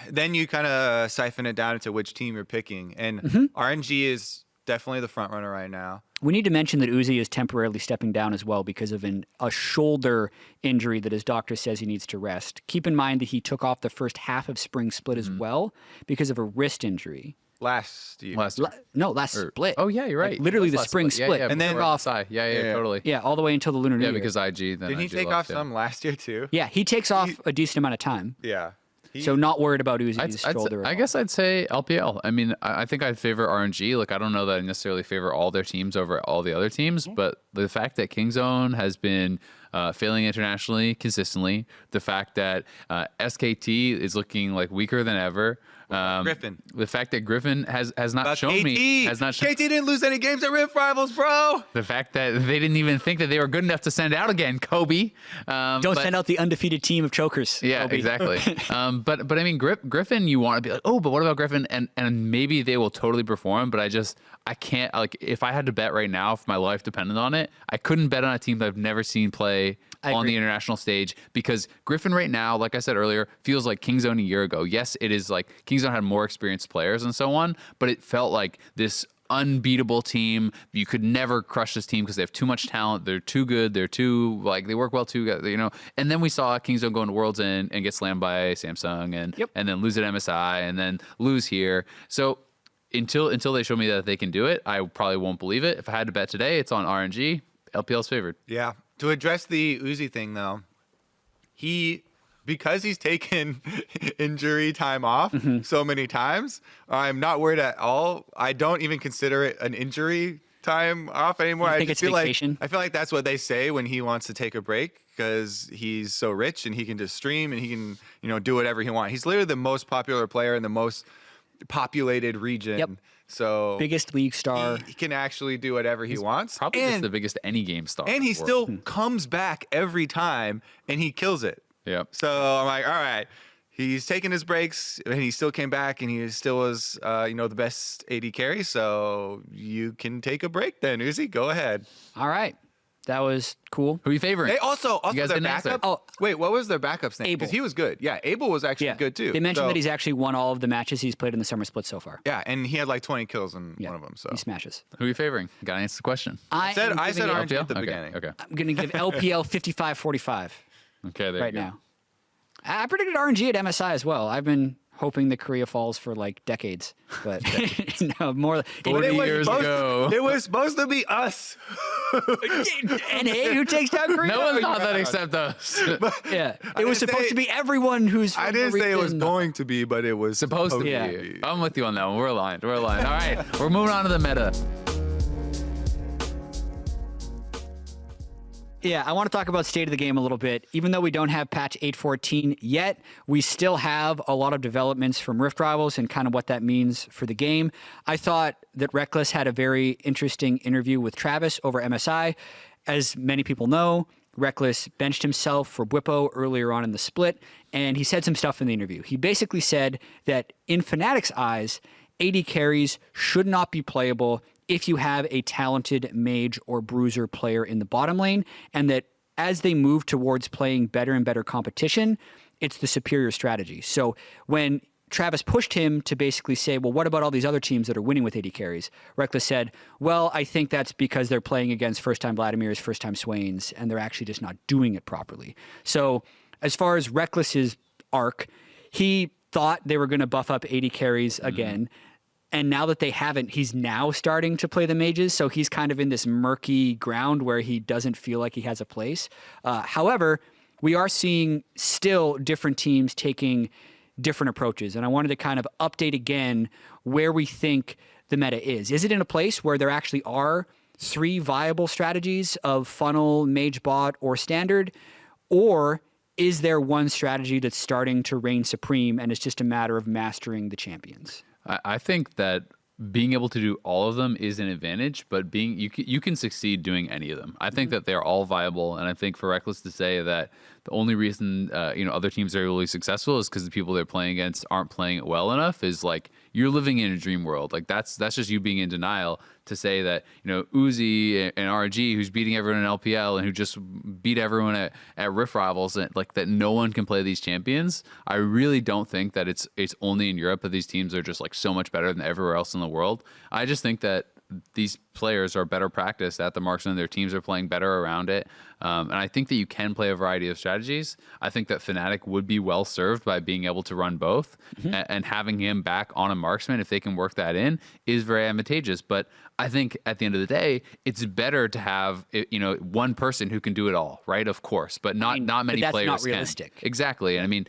Then you kind of siphon it down into which team you're picking. And RNG is definitely the front runner right now. We need to mention that Uzi is temporarily stepping down as well because of a shoulder injury that his doctor says he needs to rest. Keep in mind that he took off the first half of Spring Split as well because of a wrist injury. Last year. Last split. Oh yeah, you're right. Like, literally It was the last spring split. Yeah, and then then off. Yeah, totally. Yeah, all the way until the Lunar New Year. Yeah, because IG. Then Did he IG take off left, some last year too? Yeah, he takes off a decent amount of time. Yeah. So not worried about Uzi's shoulder. I guess I'd say LPL. I mean, I think I'd favor RNG. Like, I don't know that I necessarily favor all their teams over all the other teams, but the fact that Kingzone has been failing internationally consistently, the fact that SKT is looking like weaker than ever. Griffin. The fact that Griffin has not shown me KT didn't lose any games at Rift Rivals, bro. The fact that they didn't even think that they were good enough to send out again, Kobe. Don't send out the undefeated team of chokers. Yeah, Kobe. exactly. But I mean, Griffin, you want to be like, oh, but what about Griffin? And maybe they will totally perform, but I can't, like, if I had to bet right now, if my life depended on it, I couldn't bet on a team that I've never seen play on the international stage, because Griffin right now, like I said earlier, feels like Kingzone a year ago. Yes, it is like Kingzone had more experienced players and so on, but it felt like this unbeatable team. You could never crush this team because they have too much talent. They're too good. They're too, like, they work well together, And then we saw Kingzone go into Worlds and get slammed by Samsung and then lose at MSI and then lose here. So until they show me that they can do it, I probably won't believe it. If I had to bet today, it's on RNG. LPL's favored. Yeah. To address the Uzi thing, though, because he's taken injury time off so many times, I'm not worried at all. I don't even consider it an injury time off anymore. I feel like that's what they say when he wants to take a break, because he's so rich and he can just stream and he can, do whatever he wants. He's literally the most popular player in the most populated region. Yep. So biggest league star. He can actually do whatever he wants. Probably just the biggest any game star. And he still comes back every time and he kills it. Yep. So I'm like, all right, he's taking his breaks and he still came back and he still was, the best AD carry. So you can take a break then, Uzi. Go ahead. All right. That was cool. Who are you favoring? They also their backup. Oh, wait, what was their backup's name? Abel. Because he was good. Yeah, Abel was actually good too. They mentioned that he's actually won all of the matches he's played in the summer split so far. Yeah, and he had like 20 kills in one of them. So he smashes. Who are you favoring? Got to answer the question. I said RNG at the okay, beginning. Okay. I'm going to give LPL 55-45 Okay, there right you go. now. I predicted RNG at MSI as well. I've been hoping that Korea falls for like decades, but no, more. 40 years ago. It was supposed to be us. NA who takes down Korea? No one thought that except us. Yeah, it was supposed to be everyone who's. I didn't say it was going to be, but it was Supposed to be. Yeah. I'm with you on that one. We're aligned. All right, we're moving on to the meta. Yeah, I want to talk about state of the game a little bit. Even though we don't have patch 8.14 yet, we still have a lot of developments from Rift Rivals and kind of what that means for the game. I thought that Reckless had a very interesting interview with Travis over MSI. As many people know, Reckless benched himself for Bwipo earlier on in the split, and he said some stuff in the interview. He basically said that in Fnatic's eyes, AD carries should not be playable if you have a talented mage or bruiser player in the bottom lane, and that as they move towards playing better and better competition, it's the superior strategy. So when Travis pushed him to basically say, well, what about all these other teams that are winning with AD carries? Reckless said, well, I think that's because they're playing against first-time Vladimirs, first-time Swains, and they're actually just not doing it properly. So as far as Reckless's arc, he thought they were going to buff up AD carries again. And now that they haven't, he's now starting to play the mages. So he's kind of in this murky ground where he doesn't feel like he has a place. However, we are seeing still different teams taking different approaches. And I wanted to kind of update again where we think the meta is. Is it in a place where there actually are 3 viable strategies of funnel, mage bot, or standard? Or is there one strategy that's starting to reign supreme and it's just a matter of mastering the champions? I think that being able to do all of them is an advantage, but you can succeed doing any of them. I think that they're all viable, and I think for Reckless to say that the only reason other teams are really successful is because the people they're playing against aren't playing it well enough is like you're living in a dream world. Like that's just you being in denial to say that Uzi and RG, who's beating everyone in LPL and who just beat everyone at Rift Rivals, and like that no one can play these champions. I really don't think that it's only in Europe that these teams are just like so much better than everywhere else in the world. I just think that these players are better practiced at the marksman. Their teams are playing better around it. And I think that you can play a variety of strategies. I think that Fnatic would be well served by being able to run both, and having him back on a marksman, if they can work that in, is very advantageous. But I think at the end of the day, it's better to have one person who can do it all, right? Of course, but not many that's players not realistic. can. Exactly. And I mean,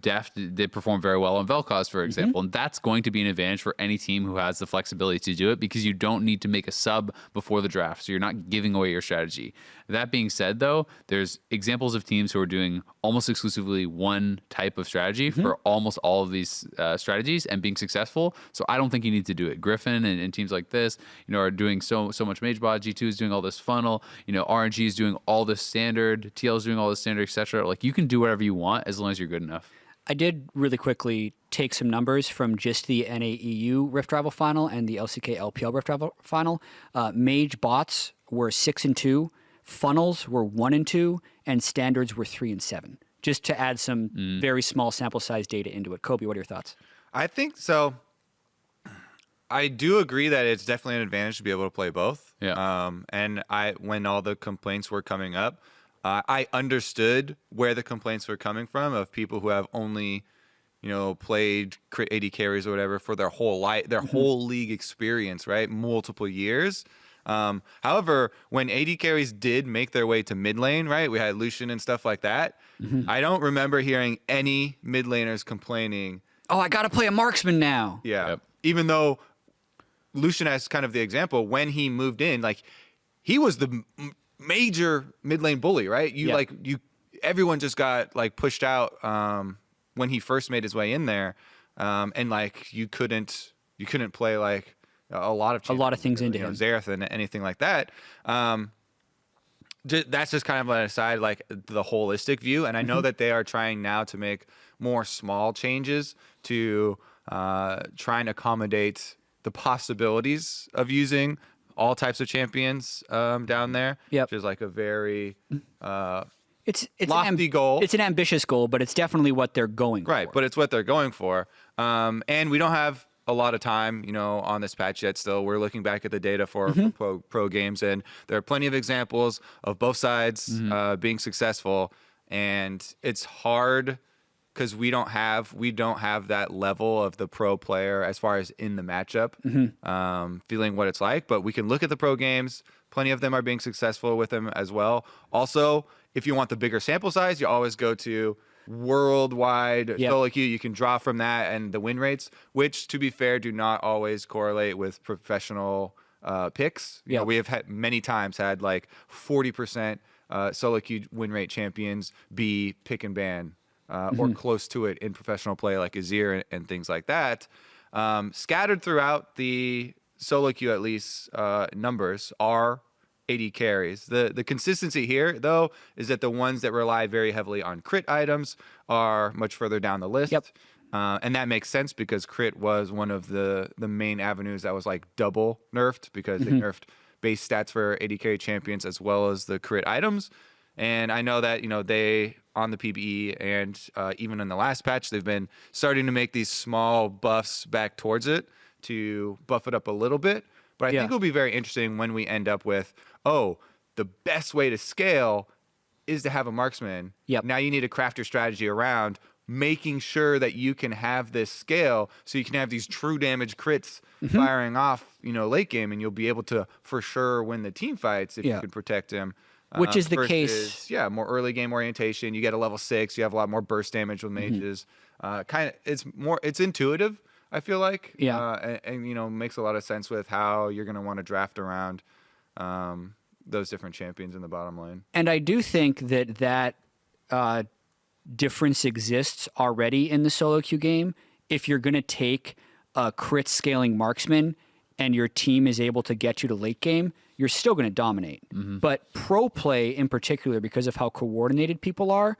Deft did perform very well on Vel'Koz, for example, and that's going to be an advantage for any team who has the flexibility to do it because you don't need to make a sub before the draft, so you're not giving away your strategy. That being said, though, there's examples of teams who are doing almost exclusively one type of strategy for almost all of these strategies and being successful. So I don't think you need to do it. Griffin and teams like this, are doing so much mage bot. G2 is doing all this funnel. RNG is doing all this standard. TL is doing all this standard, etc. Like you can do whatever you want as long as you're good enough. I did really quickly take some numbers from just the NAEU Rift Rival final and the LCK LPL Rift Rival final. Mage bots were 6-2, funnels were 1-2, and standards were 3-7. Just to add some very small sample size data into it. Kobe, what are your thoughts? I think so. I do agree that it's definitely an advantage to be able to play both. Yeah. And when all the complaints were coming up, I understood where the complaints were coming from of people who have only, played AD carries or whatever for their whole life, their whole league experience, right? Multiple years. However, when AD carries did make their way to mid lane, right, we had Lucian and stuff like that. I don't remember hearing any mid laners complaining. Oh, I got to play a marksman now. Yeah. Yep. Even though Lucian has kind of the example, when he moved in, like he was the major mid lane bully, right? Everyone just got like pushed out when he first made his way in there, and like you couldn't play like a lot of things into him, Xerath and anything like that. That's just kind of an aside, like the holistic view. And I know that they are trying now to make more small changes to try and accommodate the possibilities of using all types of champions down there. Yep. Which is like a very it's lofty goal. It's an ambitious goal, but it's definitely what they're going for. Right, but it's what they're going for. And we don't have a lot of time, on this patch yet. Still, we're looking back at the data for pro games, and there are plenty of examples of both sides being successful. And it's hard because we don't have that level of the pro player as far as in the matchup, feeling what it's like. But we can look at the pro games. Plenty of them are being successful with them as well. Also, if you want the bigger sample size, you always go to worldwide solo queue. You can draw from that and the win rates, which, to be fair, do not always correlate with professional picks. We have had many times had like 40% solo queue win rate champions be pick and ban or close to it in professional play, like Azir and things like that. Scattered throughout the solo queue, at least, numbers are AD carries. The consistency here, though, is that the ones that rely very heavily on crit items are much further down the list. And that makes sense because crit was one of the main avenues that was like double nerfed because they nerfed base stats for AD carry champions as well as the crit items. And I know that, they, on the PBE and even in the last patch, they've been starting to make these small buffs back towards it to buff it up a little bit. But I think it'll be very interesting when we end up with, the best way to scale is to have a marksman. Now you need to craft your strategy around making sure that you can have this scale so you can have these true damage crits firing off, late game, and you'll be able to for sure win the team fights if you can protect him. Which is the case. More early game orientation. You get a level 6. You have a lot more burst damage with mages. It's intuitive, I feel like. And makes a lot of sense with how you're going to want to draft around those different champions in the bottom lane. And I do think that difference exists already in the solo queue game. If you're going to take a crit scaling marksman and your team is able to get you to late game, you're still going to dominate. But pro play in particular, because of how coordinated people are,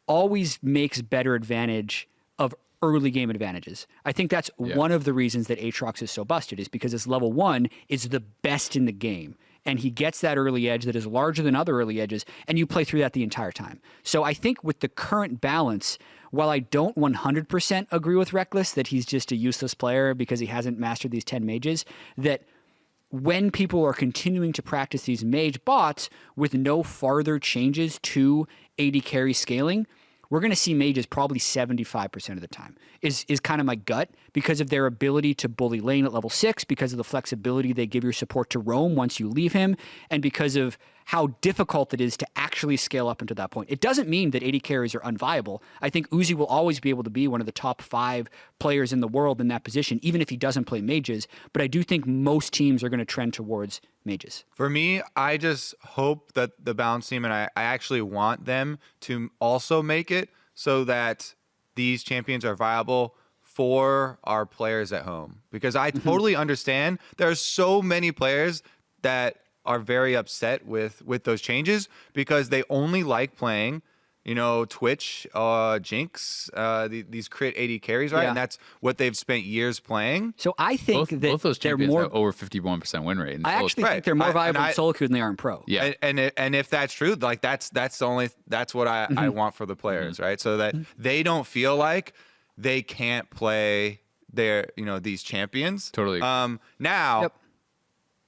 always makes better advantage of early game advantages. I think that's one of the reasons that Aatrox is so busted, is because his level 1 is the best in the game. And he gets that early edge that is larger than other early edges, and you play through that the entire time. So I think with the current balance, while I don't 100% agree with Reckless that he's just a useless player because he hasn't mastered these 10 mages, that when people are continuing to practice these mage bots with no farther changes to AD carry scaling, we're going to see mages probably 75% of the time, is kind of my gut, because of their ability to bully lane at level 6, because of the flexibility they give your support to roam once you leave him, and because of how difficult it is to actually scale up into that point. It doesn't mean that AD carries are unviable. I think Uzi will always be able to be one of the top 5 players in the world in that position, even if he doesn't play mages, but I do think most teams are going to trend towards mages. For me, I just hope that the balance team, and I actually want them to also make it so that these champions are viable for our players at home. Because I totally understand there are so many players that are very upset with those changes because they only like playing, Twitch, Jinx, these crit AD carries, right? And that's what they've spent years playing. So I think both those they're champions more have over 51% win rate. I actually think they're more viable in solo queue than they are in pro. Yeah, and if that's true, like that's what I want for the players, right? So that they don't feel like they can't play their these champions. Totally. Now.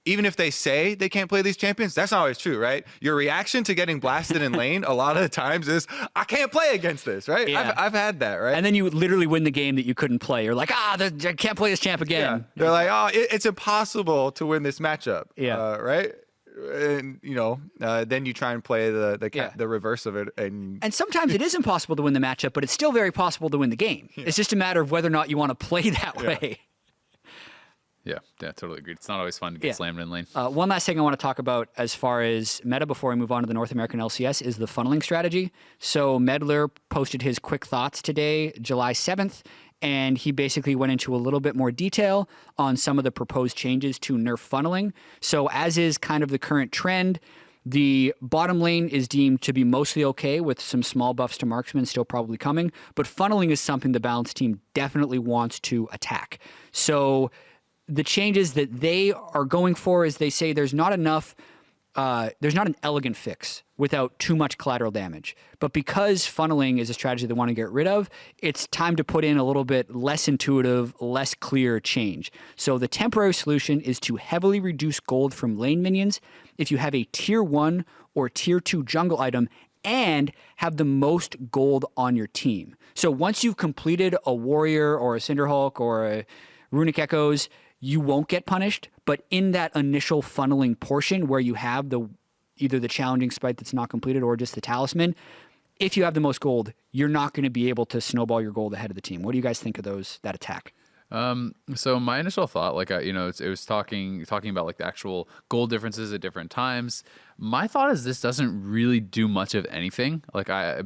even if they say they can't play these champions, that's not always true, right? Your reaction to getting blasted in lane a lot of the times is, I can't play against this, right? Yeah. I've had that, right? And then you literally win the game that you couldn't play. You're like, I can't play this champ again. Yeah. They're like, oh, it's impossible to win this matchup, right? And then you try and play the reverse of it, and sometimes it is impossible to win the matchup, but it's still very possible to win the game. Yeah. It's just a matter of whether or not you want to play that way. Yeah, totally agreed. It's not always fun to get slammed in lane. One last thing I want to talk about as far as meta before we move on to the North American LCS is the funneling strategy. So Medler posted his quick thoughts today, July 7th, and he basically went into a little bit more detail on some of the proposed changes to nerf funneling. So as is kind of the current trend, the bottom lane is deemed to be mostly okay with some small buffs to marksmen still probably coming, but funneling is something the balance team definitely wants to attack. So the changes that they are going for is they say there's not enough, there's not an elegant fix without too much collateral damage. But because funneling is a strategy they want to get rid of, it's time to put in a little bit less intuitive, less clear change. So the temporary solution is to heavily reduce gold from lane minions if you have a tier 1 or tier 2 jungle item and have the most gold on your team. So once you've completed a warrior or a Cinderhulk or a Runic Echoes, you won't get punished, but in that initial funneling portion where you have either the challenging spite that's not completed or just the talisman, if you have the most gold, you're not going to be able to snowball your gold ahead of the team. What do you guys think of that attack? So my initial thought, like, it was talking about like the actual gold differences at different times. My thought is this doesn't really do much of anything.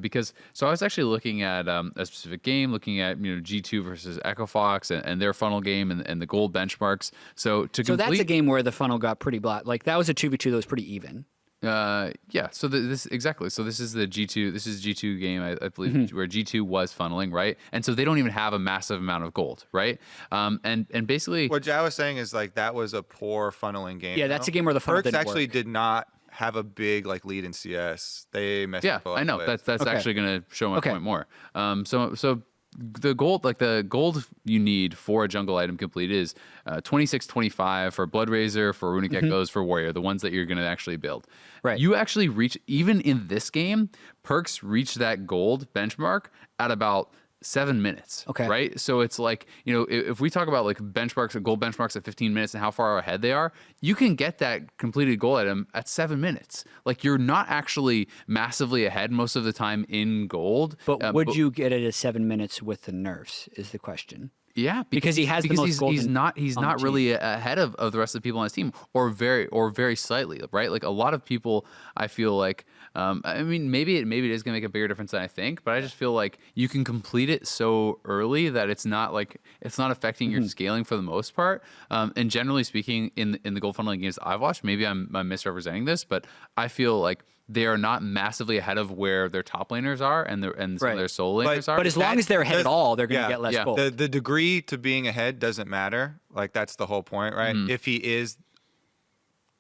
Because I was actually looking at a specific game, looking at G2 versus Echo Fox and their funnel game and the gold benchmarks. So that's a game where the funnel got pretty black. Like that was a 2v2 that was pretty even. Yeah. So this exactly. So this is the G2. This is G2 game, I believe, where G2 was funneling, right? And so they don't even have a massive amount of gold, right? And basically, what Jai was saying is like that was a poor funneling game. Yeah, that's a game where the funnel Perks didn't actually work. did not have a big lead in CS. They messed up. I know. That's Okay. actually going to show my point more. So the gold you need for a jungle item complete is 2625 for Blood Razor, for Runic Echoes, for Warrior, the ones that you're going to actually build. Right. You actually reach, even in this game, Perks reach that gold benchmark at about 7 minutes. Okay. Right. So it's like, if we talk about like benchmarks, gold benchmarks at 15 minutes and how far ahead they are, you can get that completed gold item at 7 minutes. Like you're not actually massively ahead most of the time in gold. But would you get it at 7 minutes with the nerfs is the question. Yeah, because he has the most gold. He's not really ahead of the rest of the people on his team, or very slightly, right? Like a lot of people, I feel like, I mean, maybe it is gonna make a bigger difference than I think, but I just feel like you can complete it so early that it's not affecting your scaling for the most part. And generally speaking, in the gold funneling games I've watched, maybe I'm misrepresenting this, but I feel like they are not massively ahead of where their top laners are and some of their solo laners are. But as long as they're ahead at all, they're going to get less gold. The degree to being ahead doesn't matter. Like that's the whole point, right? If he is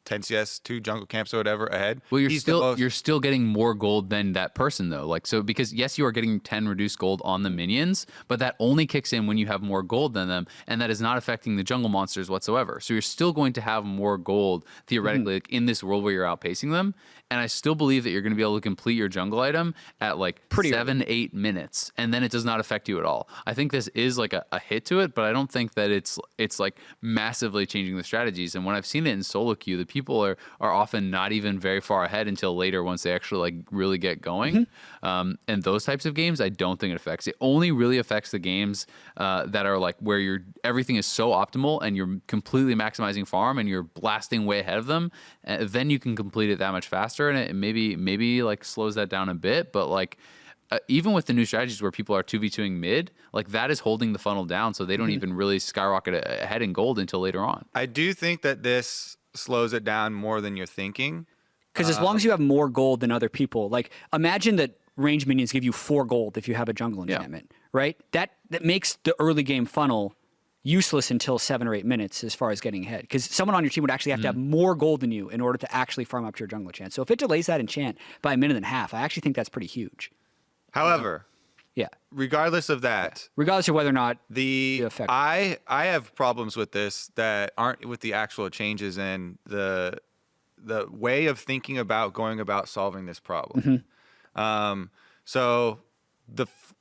10 CS, 2 jungle camps or whatever ahead. Well, you're still getting more gold than that person though. Like so, because yes, you are getting 10 reduced gold on the minions, but that only kicks in when you have more gold than them, and that is not affecting the jungle monsters whatsoever. So you're still going to have more gold theoretically like, in this world where you're outpacing them. And I still believe that you're going to be able to complete your jungle item at like 7-8 minutes, and then it does not affect you at all. I think this is like a hit to it, but I don't think that it's like massively changing the strategies. And when I've seen it in solo queue, the people are often not even very far ahead until later once they actually like really get going. And those types of games, I don't think it affects. It only really affects the games that are like where everything is so optimal and you're completely maximizing farm and you're blasting way ahead of them. Then you can complete it that much faster, and it maybe like slows that down a bit. But like even with the new strategies where people are 2v2ing mid, like that is holding the funnel down, so they don't even really skyrocket ahead in gold until later on. I do think that this slows it down more than you're thinking. Because as long as you have more gold than other people, like imagine that range minions give you 4 gold if you have a jungle enchantment, right? That makes the early game funnel useless until 7 or 8 minutes as far as getting ahead. Because someone on your team would actually have to have more gold than you in order to actually farm up to your jungle enchant. So if it delays that enchant by a minute and a half, I actually think that's pretty huge. However, Yeah. regardless of that, Regardless of whether or not the effect. I have problems with this that aren't with the actual changes in the way of thinking about going about solving this problem. So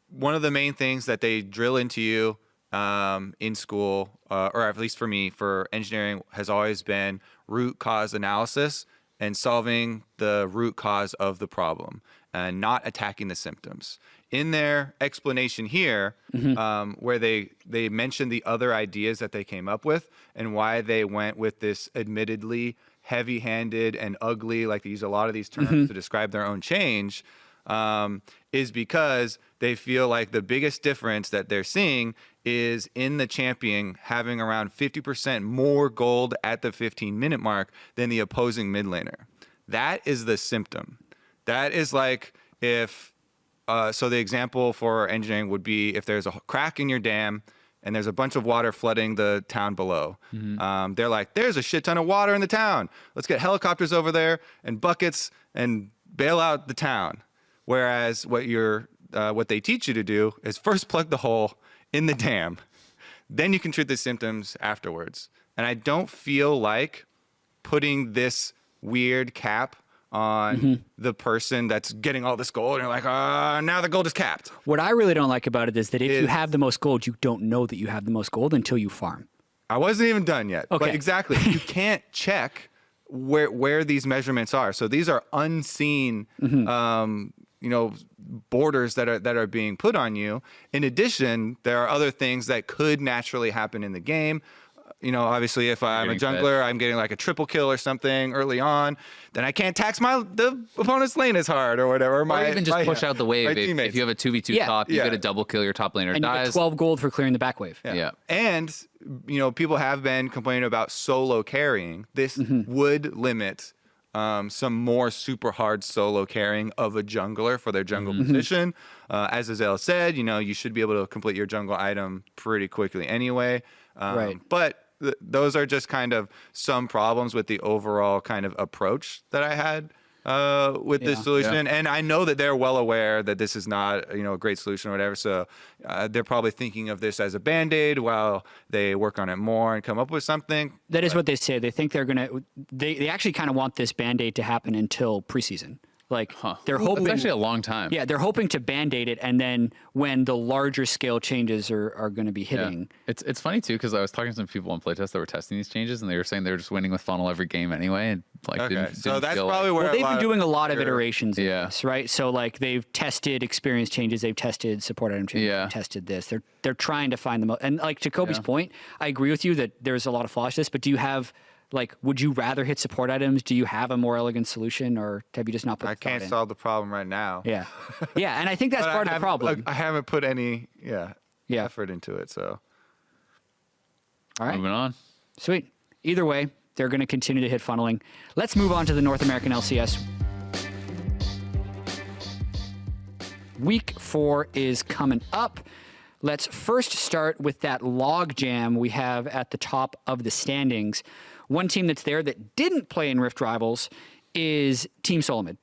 one of the main things that they drill into you in school, or at least for me, for engineering, has always been root cause analysis and solving the root cause of the problem and not attacking the symptoms. In their explanation here, where they mentioned the other ideas that they came up with and why they went with this admittedly heavy-handed and ugly, like they use a lot of these terms to describe their own change, is because they feel like the biggest difference that they're seeing is in the champion having around 50% more gold at the 15-minute mark than the opposing mid laner. That is the symptom. That is like if, so the example for engineering would be if there's a crack in your dam and there's a bunch of water flooding the town below. They're like, there's a shit ton of water in the town. Let's get helicopters over there and buckets and bail out the town. Whereas what they teach you to do is first plug the hole in the dam. Then you can treat the symptoms afterwards. And I don't feel like putting this weird cap on the person that's getting all this gold. And you're like, now the gold is capped. What I really don't like about it is that if you have the most gold, you don't know that you have the most gold until you farm. I wasn't even done yet. Okay. But exactly. You can't check where these measurements are. So these are unseen borders that are being put on you. In addition, there are other things that could naturally happen in the game. Obviously, if I'm a jungler, I'm getting like a triple kill or something early on, then I can't tax the opponent's lane as hard or whatever. Or even just push out the wave. If you have a 2v2 top, you get a double kill, your top laner and dies. You get 12 gold for clearing the back wave. Yeah. And, people have been complaining about solo carrying. This would limit some more super hard solo carrying of a jungler for their jungle position. As Azale said, you should be able to complete your jungle item pretty quickly anyway. Right. But those are just kind of some problems with the overall kind of approach that I had with this solution. And I know that they're well aware that this is not, a great solution or whatever. So they're probably thinking of this as a Band-Aid while they work on it more and come up with something. That is what they say. They think they're going to, they actually kind of want this Band-Aid to happen until preseason. Like they're hoping. It's actually a long time. Yeah, they're hoping to Band-Aid it, and then when the larger scale changes are going to be hitting. Yeah. It's funny too because I was talking to some people on playtest that were testing these changes, and they were saying they're just winning with funnel every game anyway. And didn't so that's probably where they've been doing a lot of iterations. Of Yeah. this, right. So like they've tested experience changes, they've tested support item changes, they've tested this. They're trying to find the most. And like to Kobe's point, I agree with you that there's a lot of flaws to this. But do you have? Like, would you rather hit support items? Do you have a more elegant solution, or have you just not put I can't solve the problem right now. Yeah. Yeah, and I think that's part of the problem. I haven't put any effort into it, so. All right. Moving on. Sweet. Either way, they're going to continue to hit funneling. Let's move on to the North American LCS. Week 4 is coming up. Let's first start with that log jam we have at the top of the standings. One team that's there that didn't play in Rift Rivals is Team Solomid.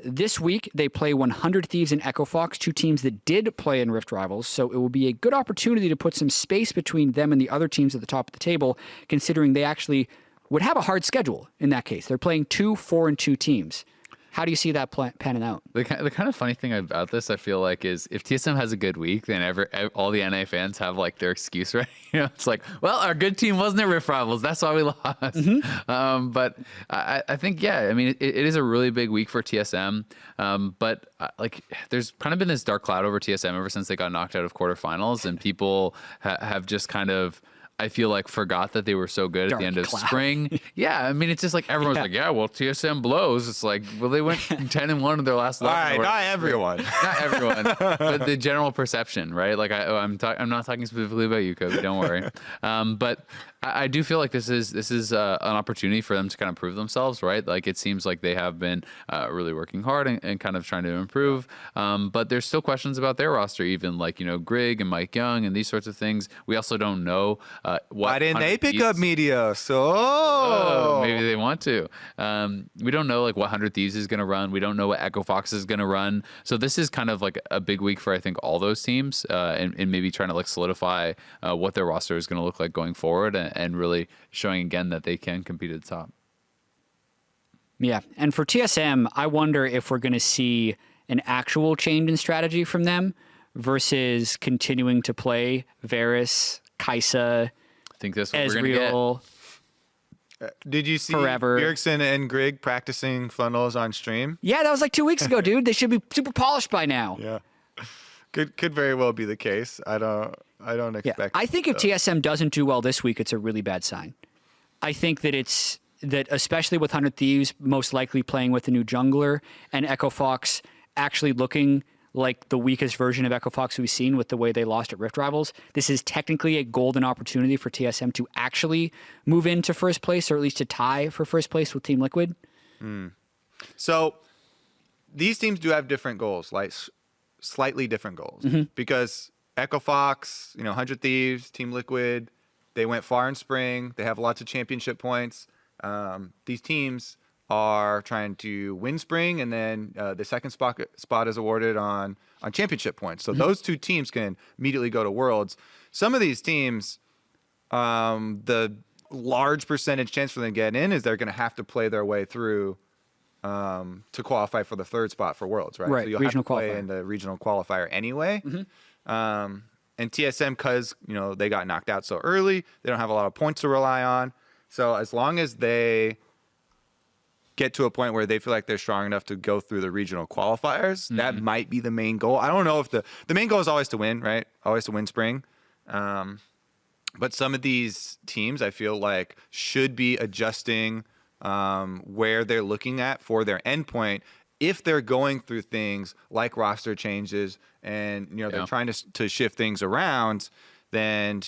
This week, they play 100 Thieves and Echo Fox, two teams that did play in Rift Rivals, so it will be a good opportunity to put some space between them and the other teams at the top of the table, considering they actually would have a hard schedule in that case. They're playing 2 4-2 teams. How do you see that panning out? The kind of funny thing about this, I feel like, is if TSM has a good week, then all the NA fans have like their excuse ready. It's like, well, our good team wasn't at Rift Rivals, that's why we lost. But I think, I mean, it is a really big week for TSM. But like, there's kind of been this dark cloud over TSM ever since they got knocked out of quarterfinals, and people have just kind of, I feel like, forgot that they were so good at the end of spring. Yeah, I mean, it's just like everyone's like, well, TSM blows. It's like, well, they went 10-1 in their last. All right, not everyone. Not everyone, but the general perception, right? Like I'm not talking specifically about you, Kobe. Don't worry. But I do feel like this is an opportunity for them to kind of prove themselves, right? Like it seems like they have been really working hard and kind of trying to improve. But there's still questions about their roster, even like, Grig and Mike Young and these sorts of things. We also don't know why didn't they pick up media? So maybe they want to. We don't know like what 100 Thieves is going to run. We don't know what Echo Fox is going to run. So this is kind of like a big week for I think all those teams, and maybe trying to like solidify what their roster is going to look like going forward. And really showing again that they can compete at the top. Yeah, and for TSM, I wonder if we're going to see an actual change in strategy from them versus continuing to play Varus, Kaisa, I think that's what we're going to get. Did you see forever. Bjergsen and Grig practicing funnels on stream? Yeah, that was like 2 weeks ago, dude. They should be super polished by now. Yeah, could very well be the case. I don't expect. I think if TSM doesn't do well this week, it's a really bad sign. I think that especially with 100 Thieves most likely playing with the new jungler and Echo Fox actually looking like the weakest version of Echo Fox we've seen with the way they lost at Rift Rivals, this is technically a golden opportunity for TSM to actually move into first place, or at least to tie for first place with Team Liquid. So these teams do have different goals, like slightly different goals, because Echo Fox, 100 Thieves, Team Liquid, they went far in spring. They have lots of championship points. These teams are trying to win spring, and then the second spot is awarded on championship points. So those two teams can immediately go to Worlds. Some of these teams, the large percentage chance for them to get in is they're going to have to play their way through to qualify for the third spot for Worlds, right? Right, So you'll regional have to play qualifier. in the regional qualifier anyway. And TSM, because they got knocked out so early, they don't have a lot of points to rely on. So as long as they get to a point where they feel like they're strong enough to go through the regional qualifiers, that might be the main goal. I don't know if the main goal is always to win, right? Always to win spring. But some of these teams, I feel like, should be adjusting where they're looking at for their endpoint if they're going through things like roster changes and they're trying to shift things around. Then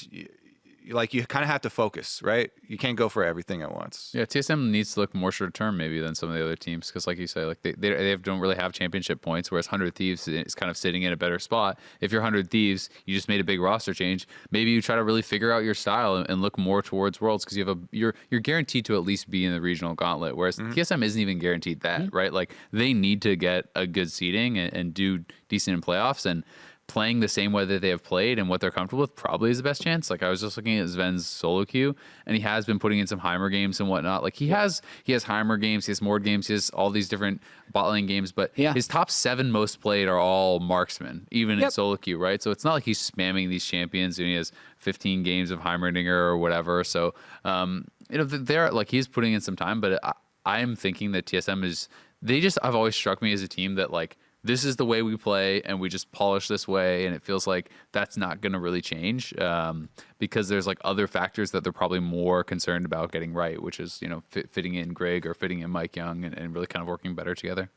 you kind of have to focus, right? You can't go for everything at once. Yeah, TSM needs to look more short term maybe than some of the other teams, because like you say, like they don't really have championship points, whereas 100 Thieves is kind of sitting in a better spot. If you're 100 Thieves, you just made a big roster change. Maybe you try to really figure out your style and look more towards Worlds, because you're guaranteed to at least be in the regional gauntlet, whereas TSM isn't even guaranteed that, right? Like they need to get a good seeding and do decent in playoffs, and playing the same way that they have played and what they're comfortable with probably is the best chance. Like I was just looking at Sven's solo queue, and he has been putting in some Heimer games and whatnot. Like he has Heimer games, he has Mord games, he has all these different bot lane games, but his top 7 most played are all marksmen, even in solo queue, right? So it's not like he's spamming these champions and he has 15 games of Heimerdinger or whatever. So they're like, he's putting in some time, but I'm thinking that TSM have always struck me as a team that like, this is the way we play, and we just polish this way, and it feels like that's not going to really change because there's like other factors that they're probably more concerned about getting right, which is fitting in Grig or fitting in Mike Young and really kind of working better together.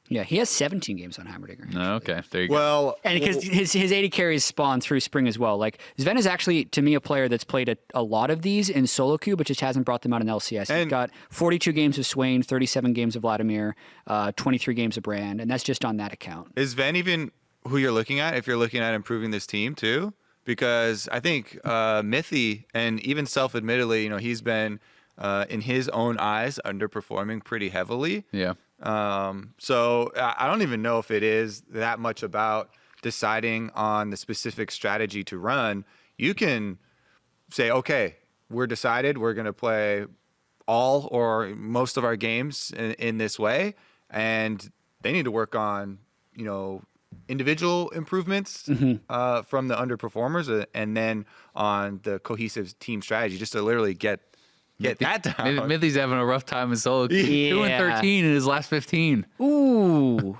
Yeah, he has 17 games on Heimerdinger. Okay, there you go. Well, And because his 80 carries spawn through spring as well. Like Sven is actually, to me, a player that's played a lot of these in solo queue, but just hasn't brought them out in LCS. He's got 42 games of Swain, 37 games of Vladimir, 23 games of Brand, and that's just on that account. is Sven even who you're looking at if you're looking at improving this team too? Because I think Mithy, and even self-admittedly, he's been in his own eyes underperforming pretty heavily. Yeah. So I don't even know if it is that much about deciding on the specific strategy to run. You can say, okay, we're decided, we're going to play all or most of our games in this way, and they need to work on, individual improvements from the underperformers, and then on the cohesive team strategy, just to literally get that down. Mithy's having a rough time in solo. 2-13 in his last 15. Ooh.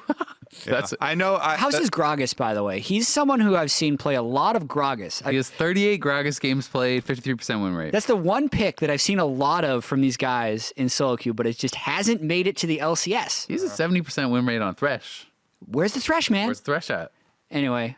I know. How's his Gragas, by the way? He's someone who I've seen play a lot of Gragas. He has 38 Gragas games played, 53% win rate. That's the one pick that I've seen a lot of from these guys in solo queue, but it just hasn't made it to the LCS. He has a 70% win rate on Thresh. Where's the Thresh, man? Where's Thresh at? Anyway,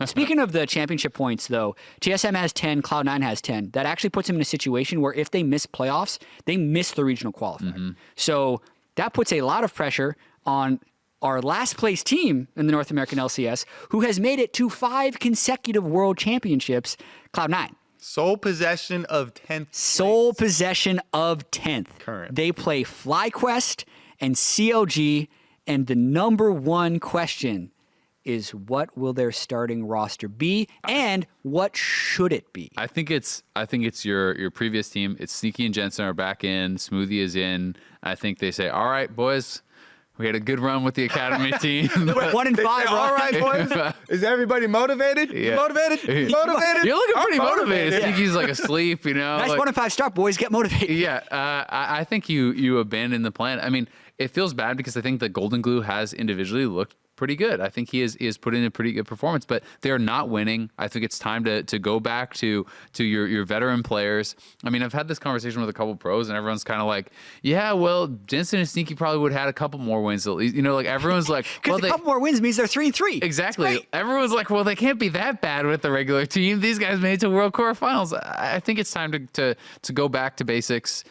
speaking of the championship points, though, TSM has 10, Cloud9 has 10. That actually puts them in a situation where if they miss playoffs, they miss the regional qualifier. So that puts a lot of pressure on our last place team in the North American LCS, who has made it to 5 consecutive world championships, Cloud9. Sole possession of 10th. Sole possession of 10th. Current. They play FlyQuest and CLG, and the number one question is, what will their starting roster be, and what should it be? I think it's your previous team. It's Sneaky and Jensen are back in. Smoothie is in. I think they say, all right, boys, we had a good run with the academy team. 1 and 5. All right, boys. Is everybody motivated? Yeah. Motivated? Motivated? You're looking pretty I'm motivated. Sneaky's like asleep, you know. Nice like, 1 and 5 start, boys. Get motivated. Yeah, I think you abandoned the plan. I mean, it feels bad because I think the Golden Glue has individually looked pretty good. I think he is put in a pretty good performance, but they're not winning. I think it's time to go back to your veteran players. I mean, I've had this conversation with a couple pros, and everyone's kind of like, yeah, well, Jensen and Sneaky probably would have had a couple more wins at least. You know, like everyone's like, Because a couple more wins means they're 3-3. Exactly. Everyone's like, well, they can't be that bad with the regular team. These guys made it to World Quarterfinals. I think it's time to go back to basics.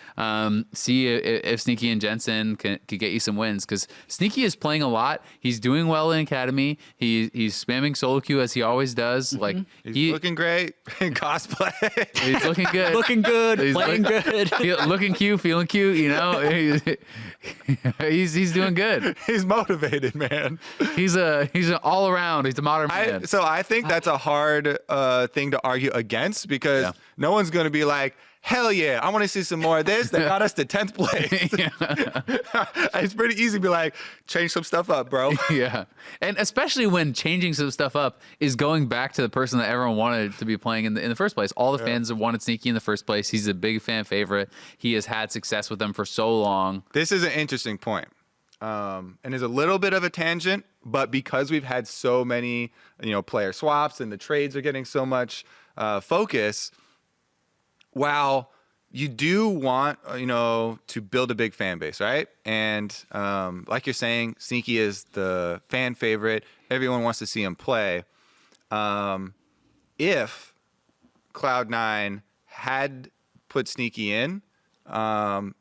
See if Sneaky and Jensen can get you some wins, because Sneaky is playing a lot. He's doing well in academy. He's spamming solo queue as he always does. Like He's looking great in cosplay. He's looking good. Looking good, He's playing good. looking cute, feeling cute. You know, he's doing good. He's motivated, man. He's an all around. He's a modern man. So I think that's a hard thing to argue against, because no one's going to be like, hell yeah, I want to see some more of this. They got us to 10th place. It's pretty easy to be like, change some stuff up, bro. Yeah. And especially when changing some stuff up is going back to the person that everyone wanted to be playing in the first place. All the fans have wanted Sneaky in the first place. He's a big fan favorite. He has had success with them for so long. This is an interesting point. And there's a little bit of a tangent, but because we've had so many, player swaps and the trades are getting so much focus, while you do want, to build a big fan base, right? And like you're saying, Sneaky is the fan favorite. Everyone wants to see him play. If Cloud9 had put Sneaky in, and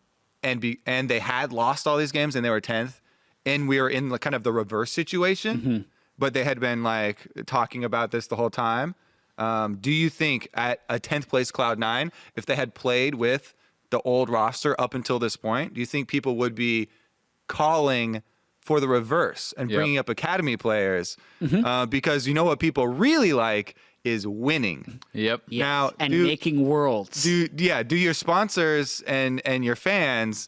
they had lost all these games and they were 10th, and we were in kind of the reverse situation, but they had been like talking about this the whole time. Do you think at a 10th place Cloud9, if they had played with the old roster up until this point, do you think people would be calling for the reverse and bringing up academy players? Because what people really like is winning. Yep. Yes. Now, and making worlds. Do your sponsors and your fans,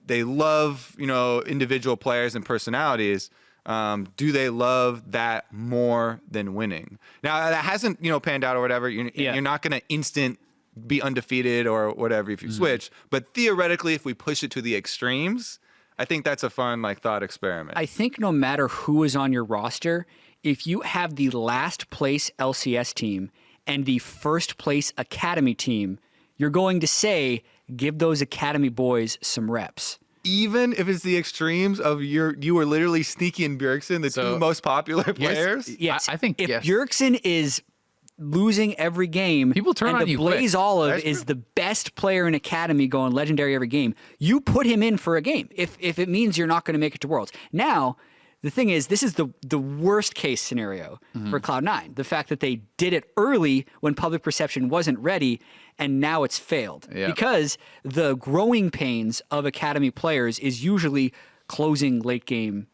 they love, individual players and personalities. Do they love that more than winning? Now, that hasn't, panned out or whatever. You're not going to instant be undefeated or whatever if you switch. But theoretically, if we push it to the extremes, I think that's a fun thought experiment. I think no matter who is on your roster, if you have the last place LCS team and the first place academy team, you're going to say, give those academy boys some reps. Even if it's the extremes of you were literally Sneaky and Bjergsen, the two most popular players. Yes, I think if yes. Bjergsen is losing every game, people turn and on the you Blaze quick. Olive is the best player in academy going legendary every game, you put him in for a game if it means you're not going to make it to Worlds. Now, the thing is, this is the worst case scenario for Cloud9. The fact that they did it early when public perception wasn't ready, and now it's failed. Yeah. Because the growing pains of academy players is usually closing late game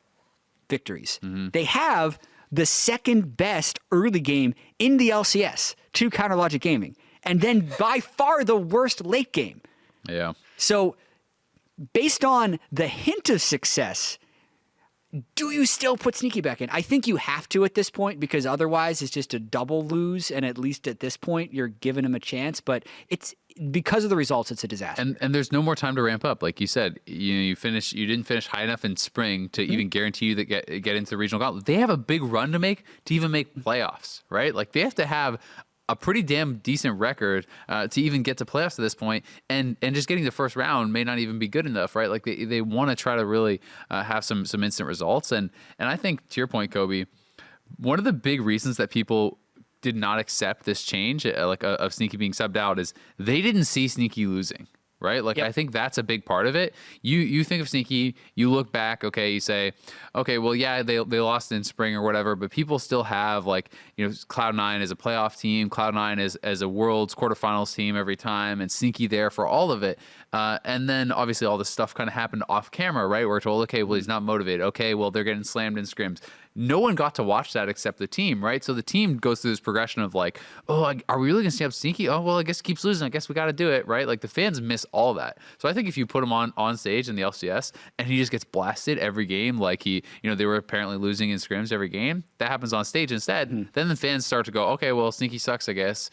victories. They have the second best early game in the LCS to Counter Logic Gaming, and then by far the worst late game. Yeah. So based on the hint of success, do you still put Sneaky back in? I think you have to at this point, because otherwise it's just a double lose, and at least at this point you're giving him a chance, but it's because of the results, it's a disaster. And there's no more time to ramp up. Like you said, you didn't finish high enough in spring to even guarantee you that get into the regional gauntlet. They have a big run to make to even make playoffs, right? Like they have to have a pretty damn decent record to even get to playoffs at this point, and just getting the first round may not even be good enough, right? Like they want to try to really have some instant results, and I think to your point, Kobe, one of the big reasons that people did not accept this change, of Sneaky being subbed out, is they didn't see Sneaky losing. Right? Like, I think that's a big part of it. You think of Sneaky, you look back, okay, you say, okay, well, yeah, they lost in spring or whatever, but people still have, like, Cloud9 as a playoff team, Cloud9 as a Worlds quarterfinals team every time, and Sneaky there for all of it. And then, obviously, all this stuff kind of happened off camera, right? We're told, okay, well, he's not motivated. Okay, well, they're getting slammed in scrims. No one got to watch that except the team, right? So the team goes through this progression of like, oh, are we really going to stay up Sneaky? Oh, well, I guess he keeps losing. I guess we got to do it, right? Like, the fans miss all that. So I think if you put him on stage in the LCS and he just gets blasted every game, like they were apparently losing in scrims every game, that happens on stage instead. Then the fans start to go, okay, well, Sneaky sucks, I guess.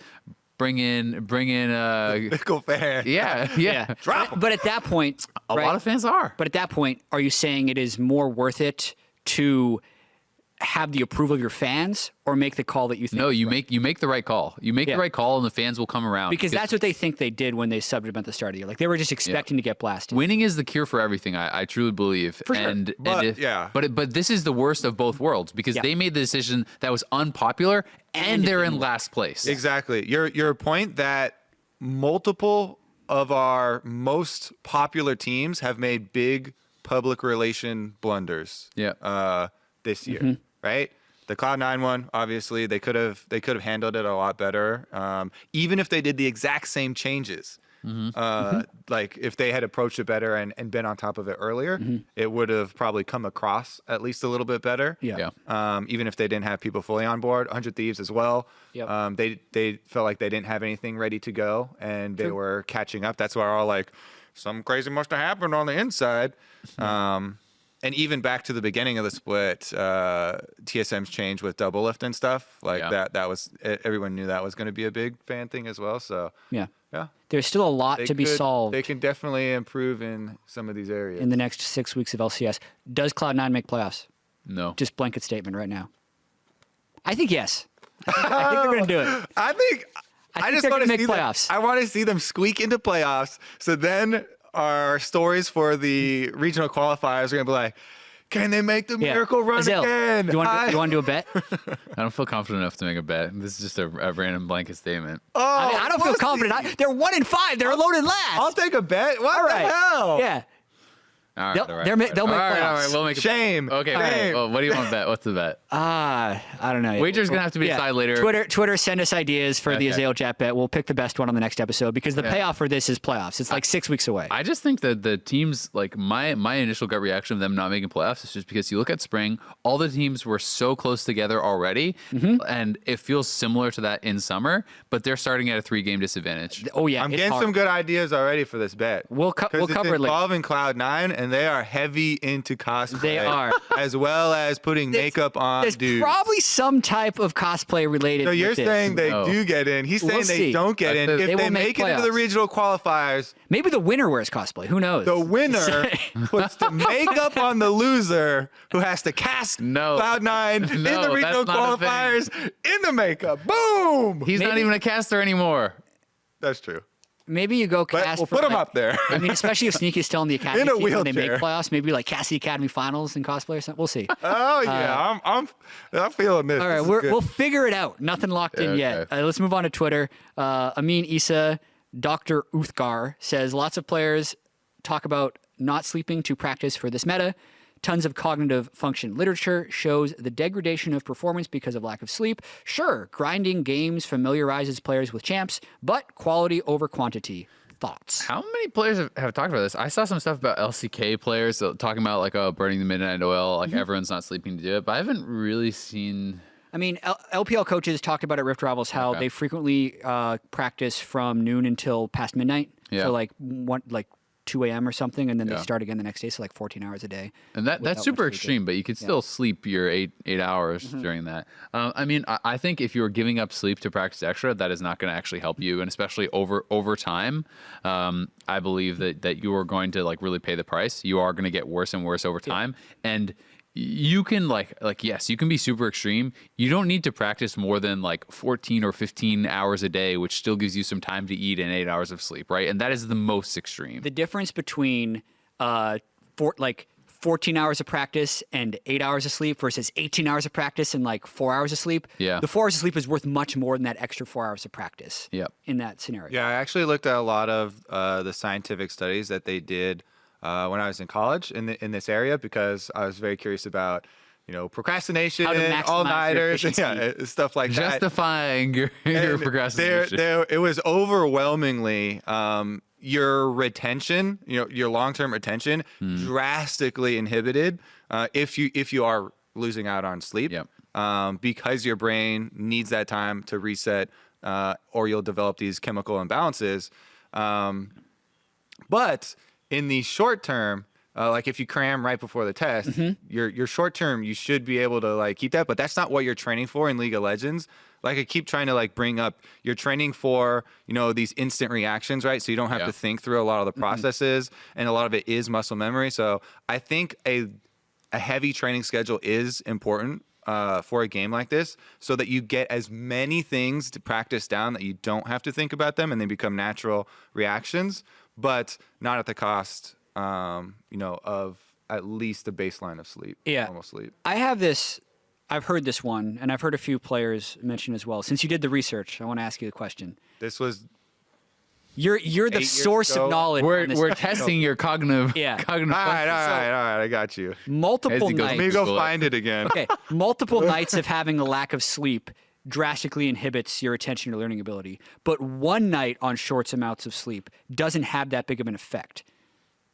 Bring in Fickle fan. Yeah. Drop 'em. But at that point, a lot of fans are. But at that point, are you saying it is more worth it to have the approval of your fans or make the call that you think? No, you make the right call. You make the right call, and the fans will come around. Because that's what they think they did when they subbed him at the start of the year. Like, they were just expecting to get blasted. Winning is the cure for everything. I truly believe. For sure. But this is the worst of both worlds, because they made the decision that was unpopular, and they're in last place. Exactly. Your point that multiple of our most popular teams have made big public relation blunders. This year. Right? The Cloud9 one, obviously, they could have handled it a lot better. Even if they did the exact same changes, like if they had approached it better and been on top of it earlier, it would have probably come across at least a little bit better. Even if they didn't have people fully on board. 100 Thieves as well. They felt like they didn't have anything ready to go, and they were catching up. That's why all like, something crazy must have happened on the inside. And even back to the beginning of the split, TSM's change with double lift and stuff like that was, everyone knew that was going to be a big fan thing as well. So yeah, there's still a lot to be solved. They can definitely improve in some of these areas in the next 6 weeks of LCS. Does Cloud9 make playoffs? No. Just blanket statement right now. I think yes. I think they're going to do it. I just want to make playoffs. I want to see them squeak into playoffs. So then our stories for the regional qualifiers are going to be like, can they make the miracle run again? You want to do a bet? I don't feel confident enough to make a bet. This is just a random blanket statement. Oh, I don't feel confident. They're 1-5. They're alone in last. I'll take a bet. What the hell? Yeah. All right, they'll make playoffs. All right, we'll make Shame. Okay, Shame. Well, what do you want to bet? What's the bet? I don't know. Wager's going to have to be decided later. Twitter, send us ideas for the Untitled Chat bet. We'll pick the best one on the next episode, because the payoff for this is playoffs. It's like 6 weeks away. I just think that the teams, like my initial gut reaction of them not making playoffs is just because you look at spring, all the teams were so close together already, and it feels similar to that in summer, but they're starting at a 3-game disadvantage. Oh, yeah. I'm getting some good ideas already for this bet. We'll cover it later. It's involving Cloud9, and they are heavy into cosplay. They are. As well as putting makeup on There's dudes. probably some type of cosplay related. So you're saying they do get in. He's saying they don't get in. If they make it into the regional qualifiers. Maybe the winner wears cosplay. Who knows? The winner puts the makeup on the loser, who has to cast Cloud9 in the regional qualifiers in the makeup. Boom! He's not even a caster anymore. That's true. Maybe you go cast. We'll put him up there. I mean, especially if Sneaky's still in the academy In a team when they make wheelchair. playoffs. Maybe like cast the academy finals in cosplay or something. We'll see. Oh yeah, I'm feeling this. All right, we'll figure it out. Nothing locked in yet. Let's move on to Twitter. Amin Issa, Dr. Uthgar says lots of players talk about not sleeping to practice for this meta. Tons of cognitive function literature shows the degradation of performance because of lack of sleep. Sure, grinding games familiarizes players with champs, but quality over quantity. Thoughts? How many players have talked about this? I saw some stuff about LCK players talking about like, burning the midnight oil, like everyone's not sleeping to do it, but I haven't really seen. I mean, LPL coaches talked about at Rift Rivals how they frequently practice from noon until past midnight. Yeah. So like 2 a.m. or something, and then they start again the next day, so like 14 hours a day. And that's super extreme, but you could still sleep your eight hours during that. I mean, I think if you're giving up sleep to practice extra, that is not going to actually help you, and especially over time, I believe that you are going to like really pay the price. You are going to get worse and worse over time, and you can yes, you can be super extreme. You don't need to practice more than like 14 or 15 hours a day, which still gives you some time to eat and 8 hours of sleep, right? And that is the most extreme. The difference between 14 hours of practice and 8 hours of sleep versus 18 hours of practice and like 4 hours of sleep, Yeah. the 4 hours of sleep is worth much more than that extra 4 hours of practice. Yep. In that scenario. Yeah, I actually looked at a lot of the scientific studies that they did when I was in college in this area because I was very curious about, procrastination, How to maximize your all-nighters, efficiency. stuff like that. Justifying your procrastination. It was overwhelmingly your retention, your long-term retention, drastically inhibited if you are losing out on sleep, because your brain needs that time to reset, or you'll develop these chemical imbalances. But in the short term, like if you cram right before the test, your short term, you should be able to like keep that, but that's not what you're training for in League of Legends. Like I keep trying to like bring up, you're training for, these instant reactions, right? So you don't have to think through a lot of the processes, and a lot of it is muscle memory. So I think a heavy training schedule is important for a game like this, so that you get as many things to practice down that you don't have to think about them and they become natural reactions, but not at the cost of at least the baseline of sleep. Yeah. Normal sleep. I've heard this one, and I've heard a few players mention as well. Since you did the research, I want to ask you the question. This was You're the years source ago. of knowledge. on this We're topic. testing your cognitive. Yeah. Cognitive. all right, I got you. Multiple As he goes Let nights. me go Google it. find it again. Okay, multiple nights of having a lack of sleep drastically inhibits your attention or learning ability. But one night on short amounts of sleep doesn't have that big of an effect,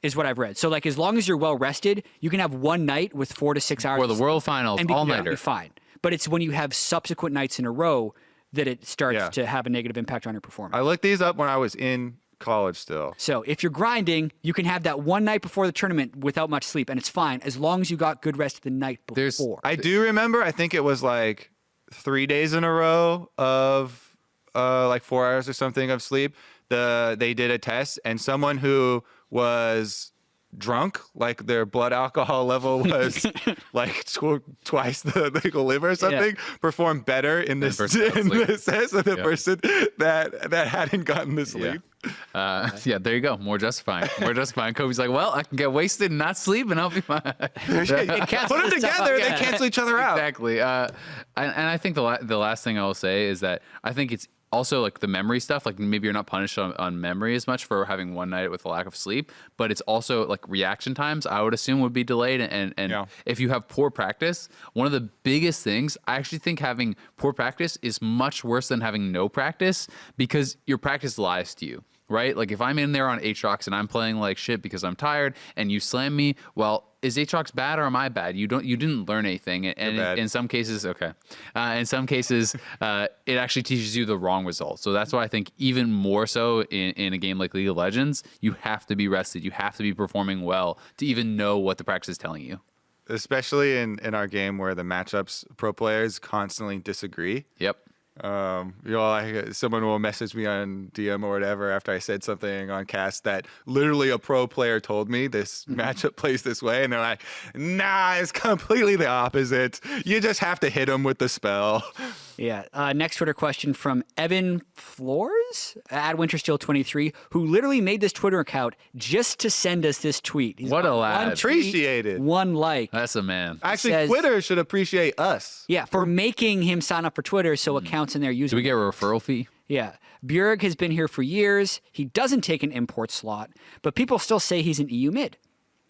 is what I've read. So, like, as long as you're well rested, you can have one night with 4 to 6 hours For the of World Finals, and be, all-nighter. be fine. But it's when you have subsequent nights in a row that it starts Yeah. to have a negative impact on your performance. I looked these up when I was in college still. So if you're grinding, you can have that one night before the tournament without much sleep, and it's fine as long as you got good rest the night There's- before. I do remember, I think it was like 3 days in a row of like 4 hours or something of sleep. They did a test, and someone who was drunk, like their blood alcohol level was like twice the legal limit or something, performed better in this person that was test than the person that hadn't gotten the sleep. Yeah, there you go. More justifying. Kobe's like, well, I can get wasted and not sleep, and I'll be fine. Put them together, they cancel each other out. Exactly. And I think the last thing I'll say is that I think it's also like the memory stuff. Like maybe you're not punished on memory as much for having one night with a lack of sleep, but it's also like reaction times, I would assume, would be delayed. And if you have poor practice, one of the biggest things, I actually think having poor practice is much worse than having no practice, because your practice lies to you. Right? Like if I'm in there on Aatrox and I'm playing like shit because I'm tired and you slam me, well, is Aatrox bad or am I bad? You didn't learn anything. And in some cases, it actually teaches you the wrong result. So that's why I think even more so in a game like League of Legends, you have to be rested. You have to be performing well to even know what the practice is telling you. Especially in our game where the matchups pro players constantly disagree. Yep. Someone will message me on DM or whatever after I said something on cast that literally a pro player told me this matchup plays this way, and they're like, nah, it's completely the opposite. You just have to hit them with the spell. Yeah. Next Twitter question from Evan Floors at WinterSteel23, who literally made this Twitter account just to send us this tweet. He's What got a lad. one tweet, Appreciate it. one like. That's a man. Actually, says- Twitter should appreciate us. Yeah, for making him sign up for Twitter so accounts in there using. Do we get a referral fee? Yeah. Bjerg has been here for years. He doesn't take an import slot, but people still say he's an EU mid.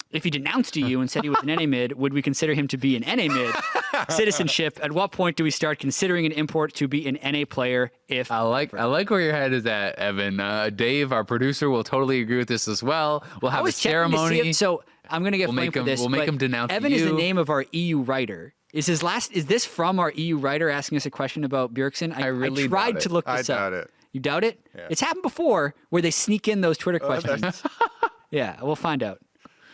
If he denounced EU and said he was an NA mid, would we consider him to be an NA mid? Citizenship. At what point do we start considering an import to be an NA player? If I like where your head is at, Evan. Dave, our producer, will totally agree with this as well. We'll have a was checking to see ceremony. so I'm going to get blamed for this. We'll make but him denounce Evan is the you. name of our EU writer. Is this from our EU writer asking us a question about Bjergsen? I really tried doubt to it. look I this up. doubt it. You doubt it? Yeah. It's happened before where they sneak in those Twitter questions. Yeah, we'll find out.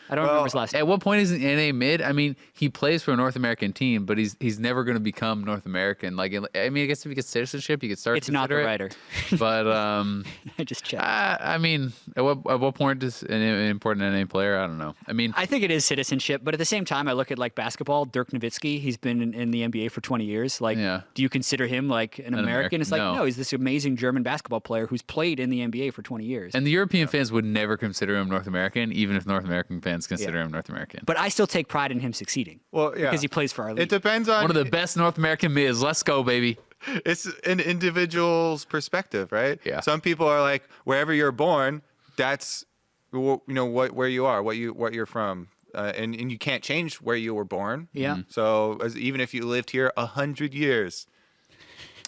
I don't remember his last name. At what point is an NA mid? I mean, he plays for a North American team, but he's never going to become North American. Like, I mean, I guess if he gets citizenship, you could start. It's not the writer. But I just checked. I mean, at what point does an important NA player? I don't know. I mean, I think it is citizenship, but at the same time, I look at like basketball. Dirk Nowitzki, he's been in the NBA for 20 years. Like, do you consider him like an American? It's like, no, he's this amazing German basketball player who's played in the NBA for 20 years. and the European fans would never consider him North American, even if North American fans fans consider him North American. But I still take pride in him succeeding. Well, yeah. Because he plays for our league. It depends on one of the best North American mids. Let's go, baby. It's an individual's perspective, right? Yeah. Some people are like, wherever you're born, that's where you are, what you're from, and you can't change where you were born. Yeah. So even if you lived here 100 years,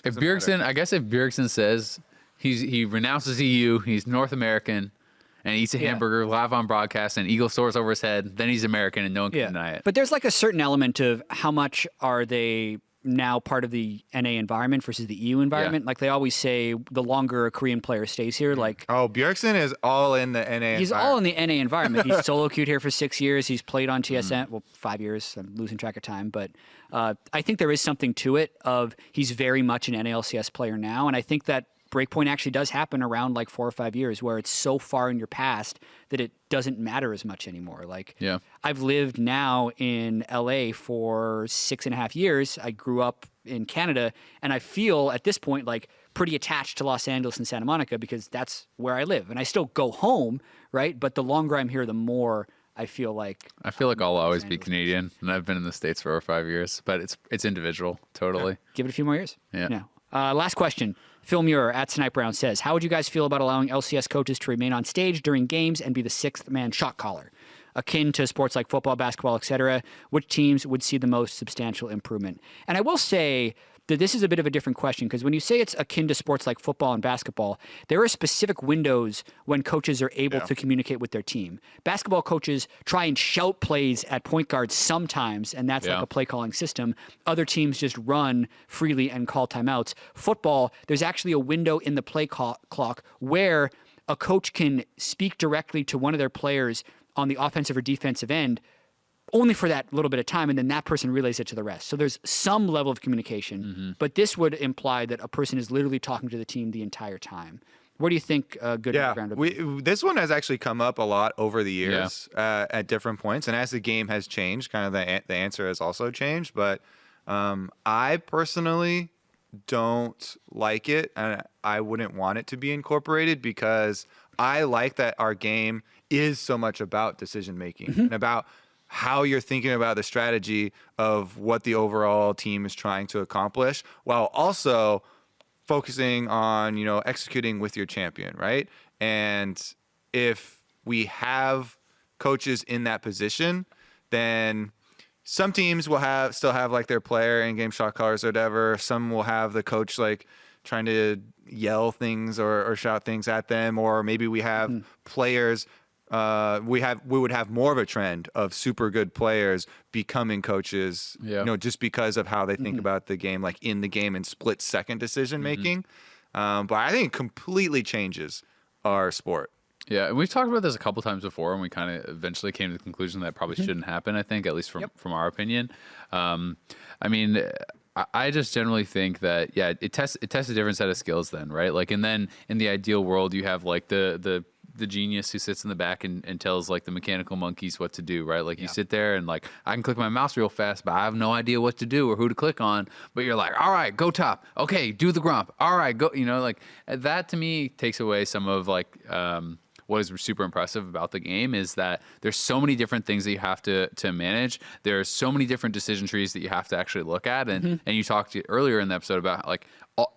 If Bjergsen says he renounces EU, he's North American, and eats a hamburger live on broadcast, and eagle soars over his head, then he's American, and no one can deny it. But there's like a certain element of how much are they now part of the NA environment versus the EU environment. Yeah. Like they always say, the longer a Korean player stays here, like Bjergsen is all in the NA. He's all in the NA environment. He's solo queued here for 6 years. He's played on TSN, well, 5 years. I'm losing track of time, but I think there is something to it. Of he's very much an NA LCS player now, and I think that breakpoint actually does happen around like 4 or 5 years, where it's so far in your past that it doesn't matter as much anymore. Like, I've lived now in LA for 6.5 years. I grew up in Canada, and I feel at this point like pretty attached to Los Angeles and Santa Monica because that's where I live, and I still go home, right? But the longer I'm here, the more I feel like I'll always be Canadian, and I've been in the States for over 5 years, but it's individual, totally. Yeah. Give it a few more years. Yeah. Last question. Phil Muir at Snipe Brown says, how would you guys feel about allowing LCS coaches to remain on stage during games and be the sixth man shot caller? Akin to sports like football, basketball, etc., which teams would see the most substantial improvement? And I will say that this is a bit of a different question, because when you say it's akin to sports like football and basketball, there are specific windows when coaches are able to communicate with their team. Basketball coaches try and shout plays at point guards sometimes, and that's like a play calling system. Other teams just run freely and call timeouts. Football, there's actually a window in the play clock where a coach can speak directly to one of their players on the offensive or defensive end only for that little bit of time, and then that person relays it to the rest. So there's some level of communication, but this would imply that a person is literally talking to the team the entire time. Where do you think good background would be? This one has actually come up a lot over the years at different points, and as the game has changed, kind of the answer has also changed. But I personally don't like it, and I wouldn't want it to be incorporated, because I like that our game is so much about decision making and about how you're thinking about the strategy of what the overall team is trying to accomplish, while also focusing on, executing with your champion, right? And if we have coaches in that position, then some teams will still have like their player in-game shot callers or whatever. Some will have the coach like trying to yell things or shout things at them, or maybe we have players. We would have more of a trend of super good players becoming coaches, just because of how they think about the game, like in the game and split second decision making. But I think it completely changes our sport. Yeah, and we've talked about this a couple times before, and we kind of eventually came to the conclusion that probably shouldn't happen, I think, at least from our opinion. I mean, I just generally think that, it tests a different set of skills then, right? Like, and then in the ideal world, you have like the genius who sits in the back and tells like the mechanical monkeys what to do, right? Like you sit there and like, I can click my mouse real fast, but I have no idea what to do or who to click on. But you're like, all right, go top. Okay, do the grump. All right, go. Like that to me takes away some of like what is super impressive about the game is that there's so many different things that you have to manage. There's so many different decision trees that you have to actually look at. And you talked earlier in the episode about like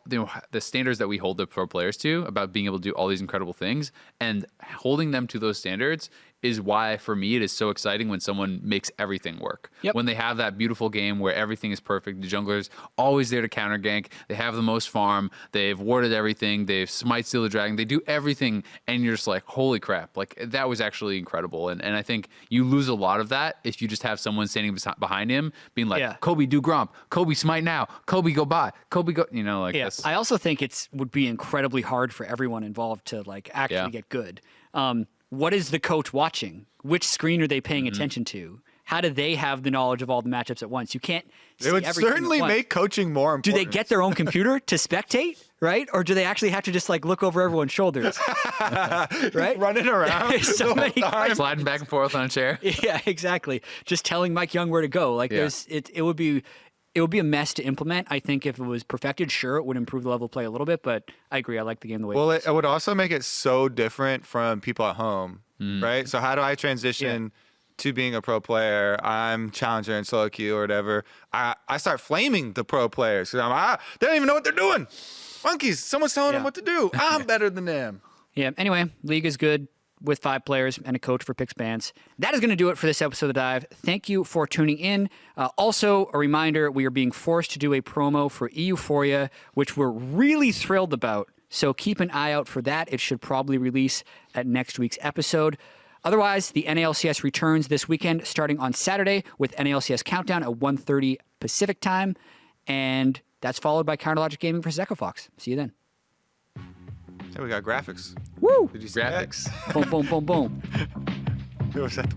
the standards that we hold the pro players to, about being able to do all these incredible things, and holding them to those standards is why, for me, it is so exciting when someone makes everything work. When they have that beautiful game where everything is perfect, the jungler's always there to counter gank, they have the most farm, they've warded everything, they've smite steal the dragon, they do everything, and you're just like, holy crap, like that was actually incredible. And I think you lose a lot of that if you just have someone standing behind him being like, Kobe, do gromp, Kobe, smite now, Kobe, go bot, Kobe, go, like this. I also think would be incredibly hard for everyone involved to like actually get good. What is the coach watching? Which screen are they paying attention to? How do they have the knowledge of all the matchups at once? You can't see everything. It would certainly make coaching more important. Do they get their own computer to spectate, right? Or do they actually have to just like look over everyone's shoulders? Right? Running around. So many times. Sliding back and forth on a chair. Yeah, exactly. Just telling Mike Young where to go. Like it would be a mess to implement. I think if it was perfected, sure, it would improve the level of play a little bit, but I agree. I like the game the way it is. It would also make it so different from people at home, right? So how do I transition to being a pro player, I'm challenger in solo queue or whatever, I start flaming the pro players. They don't even know what they're doing. Monkeys, someone's telling them what to do. I'm better than them. Yeah. Anyway, League is good with 5 players and a coach for Picks Bans. That is going to do it for this episode of The Dive. Thank you for tuning in. Also, a reminder, we are being forced to do a promo for Euphoria, which we're really thrilled about. So keep an eye out for that. It should probably release at next week's episode. Otherwise, the NA LCS returns this weekend, starting on Saturday with NA LCS Countdown at 1:30 Pacific time. And that's followed by Counterlogic Gaming versus Echo Fox. See you then. Hey, we got graphics. Woo! Did you see Graphics. Boom, boom, boom, boom. that? It was at the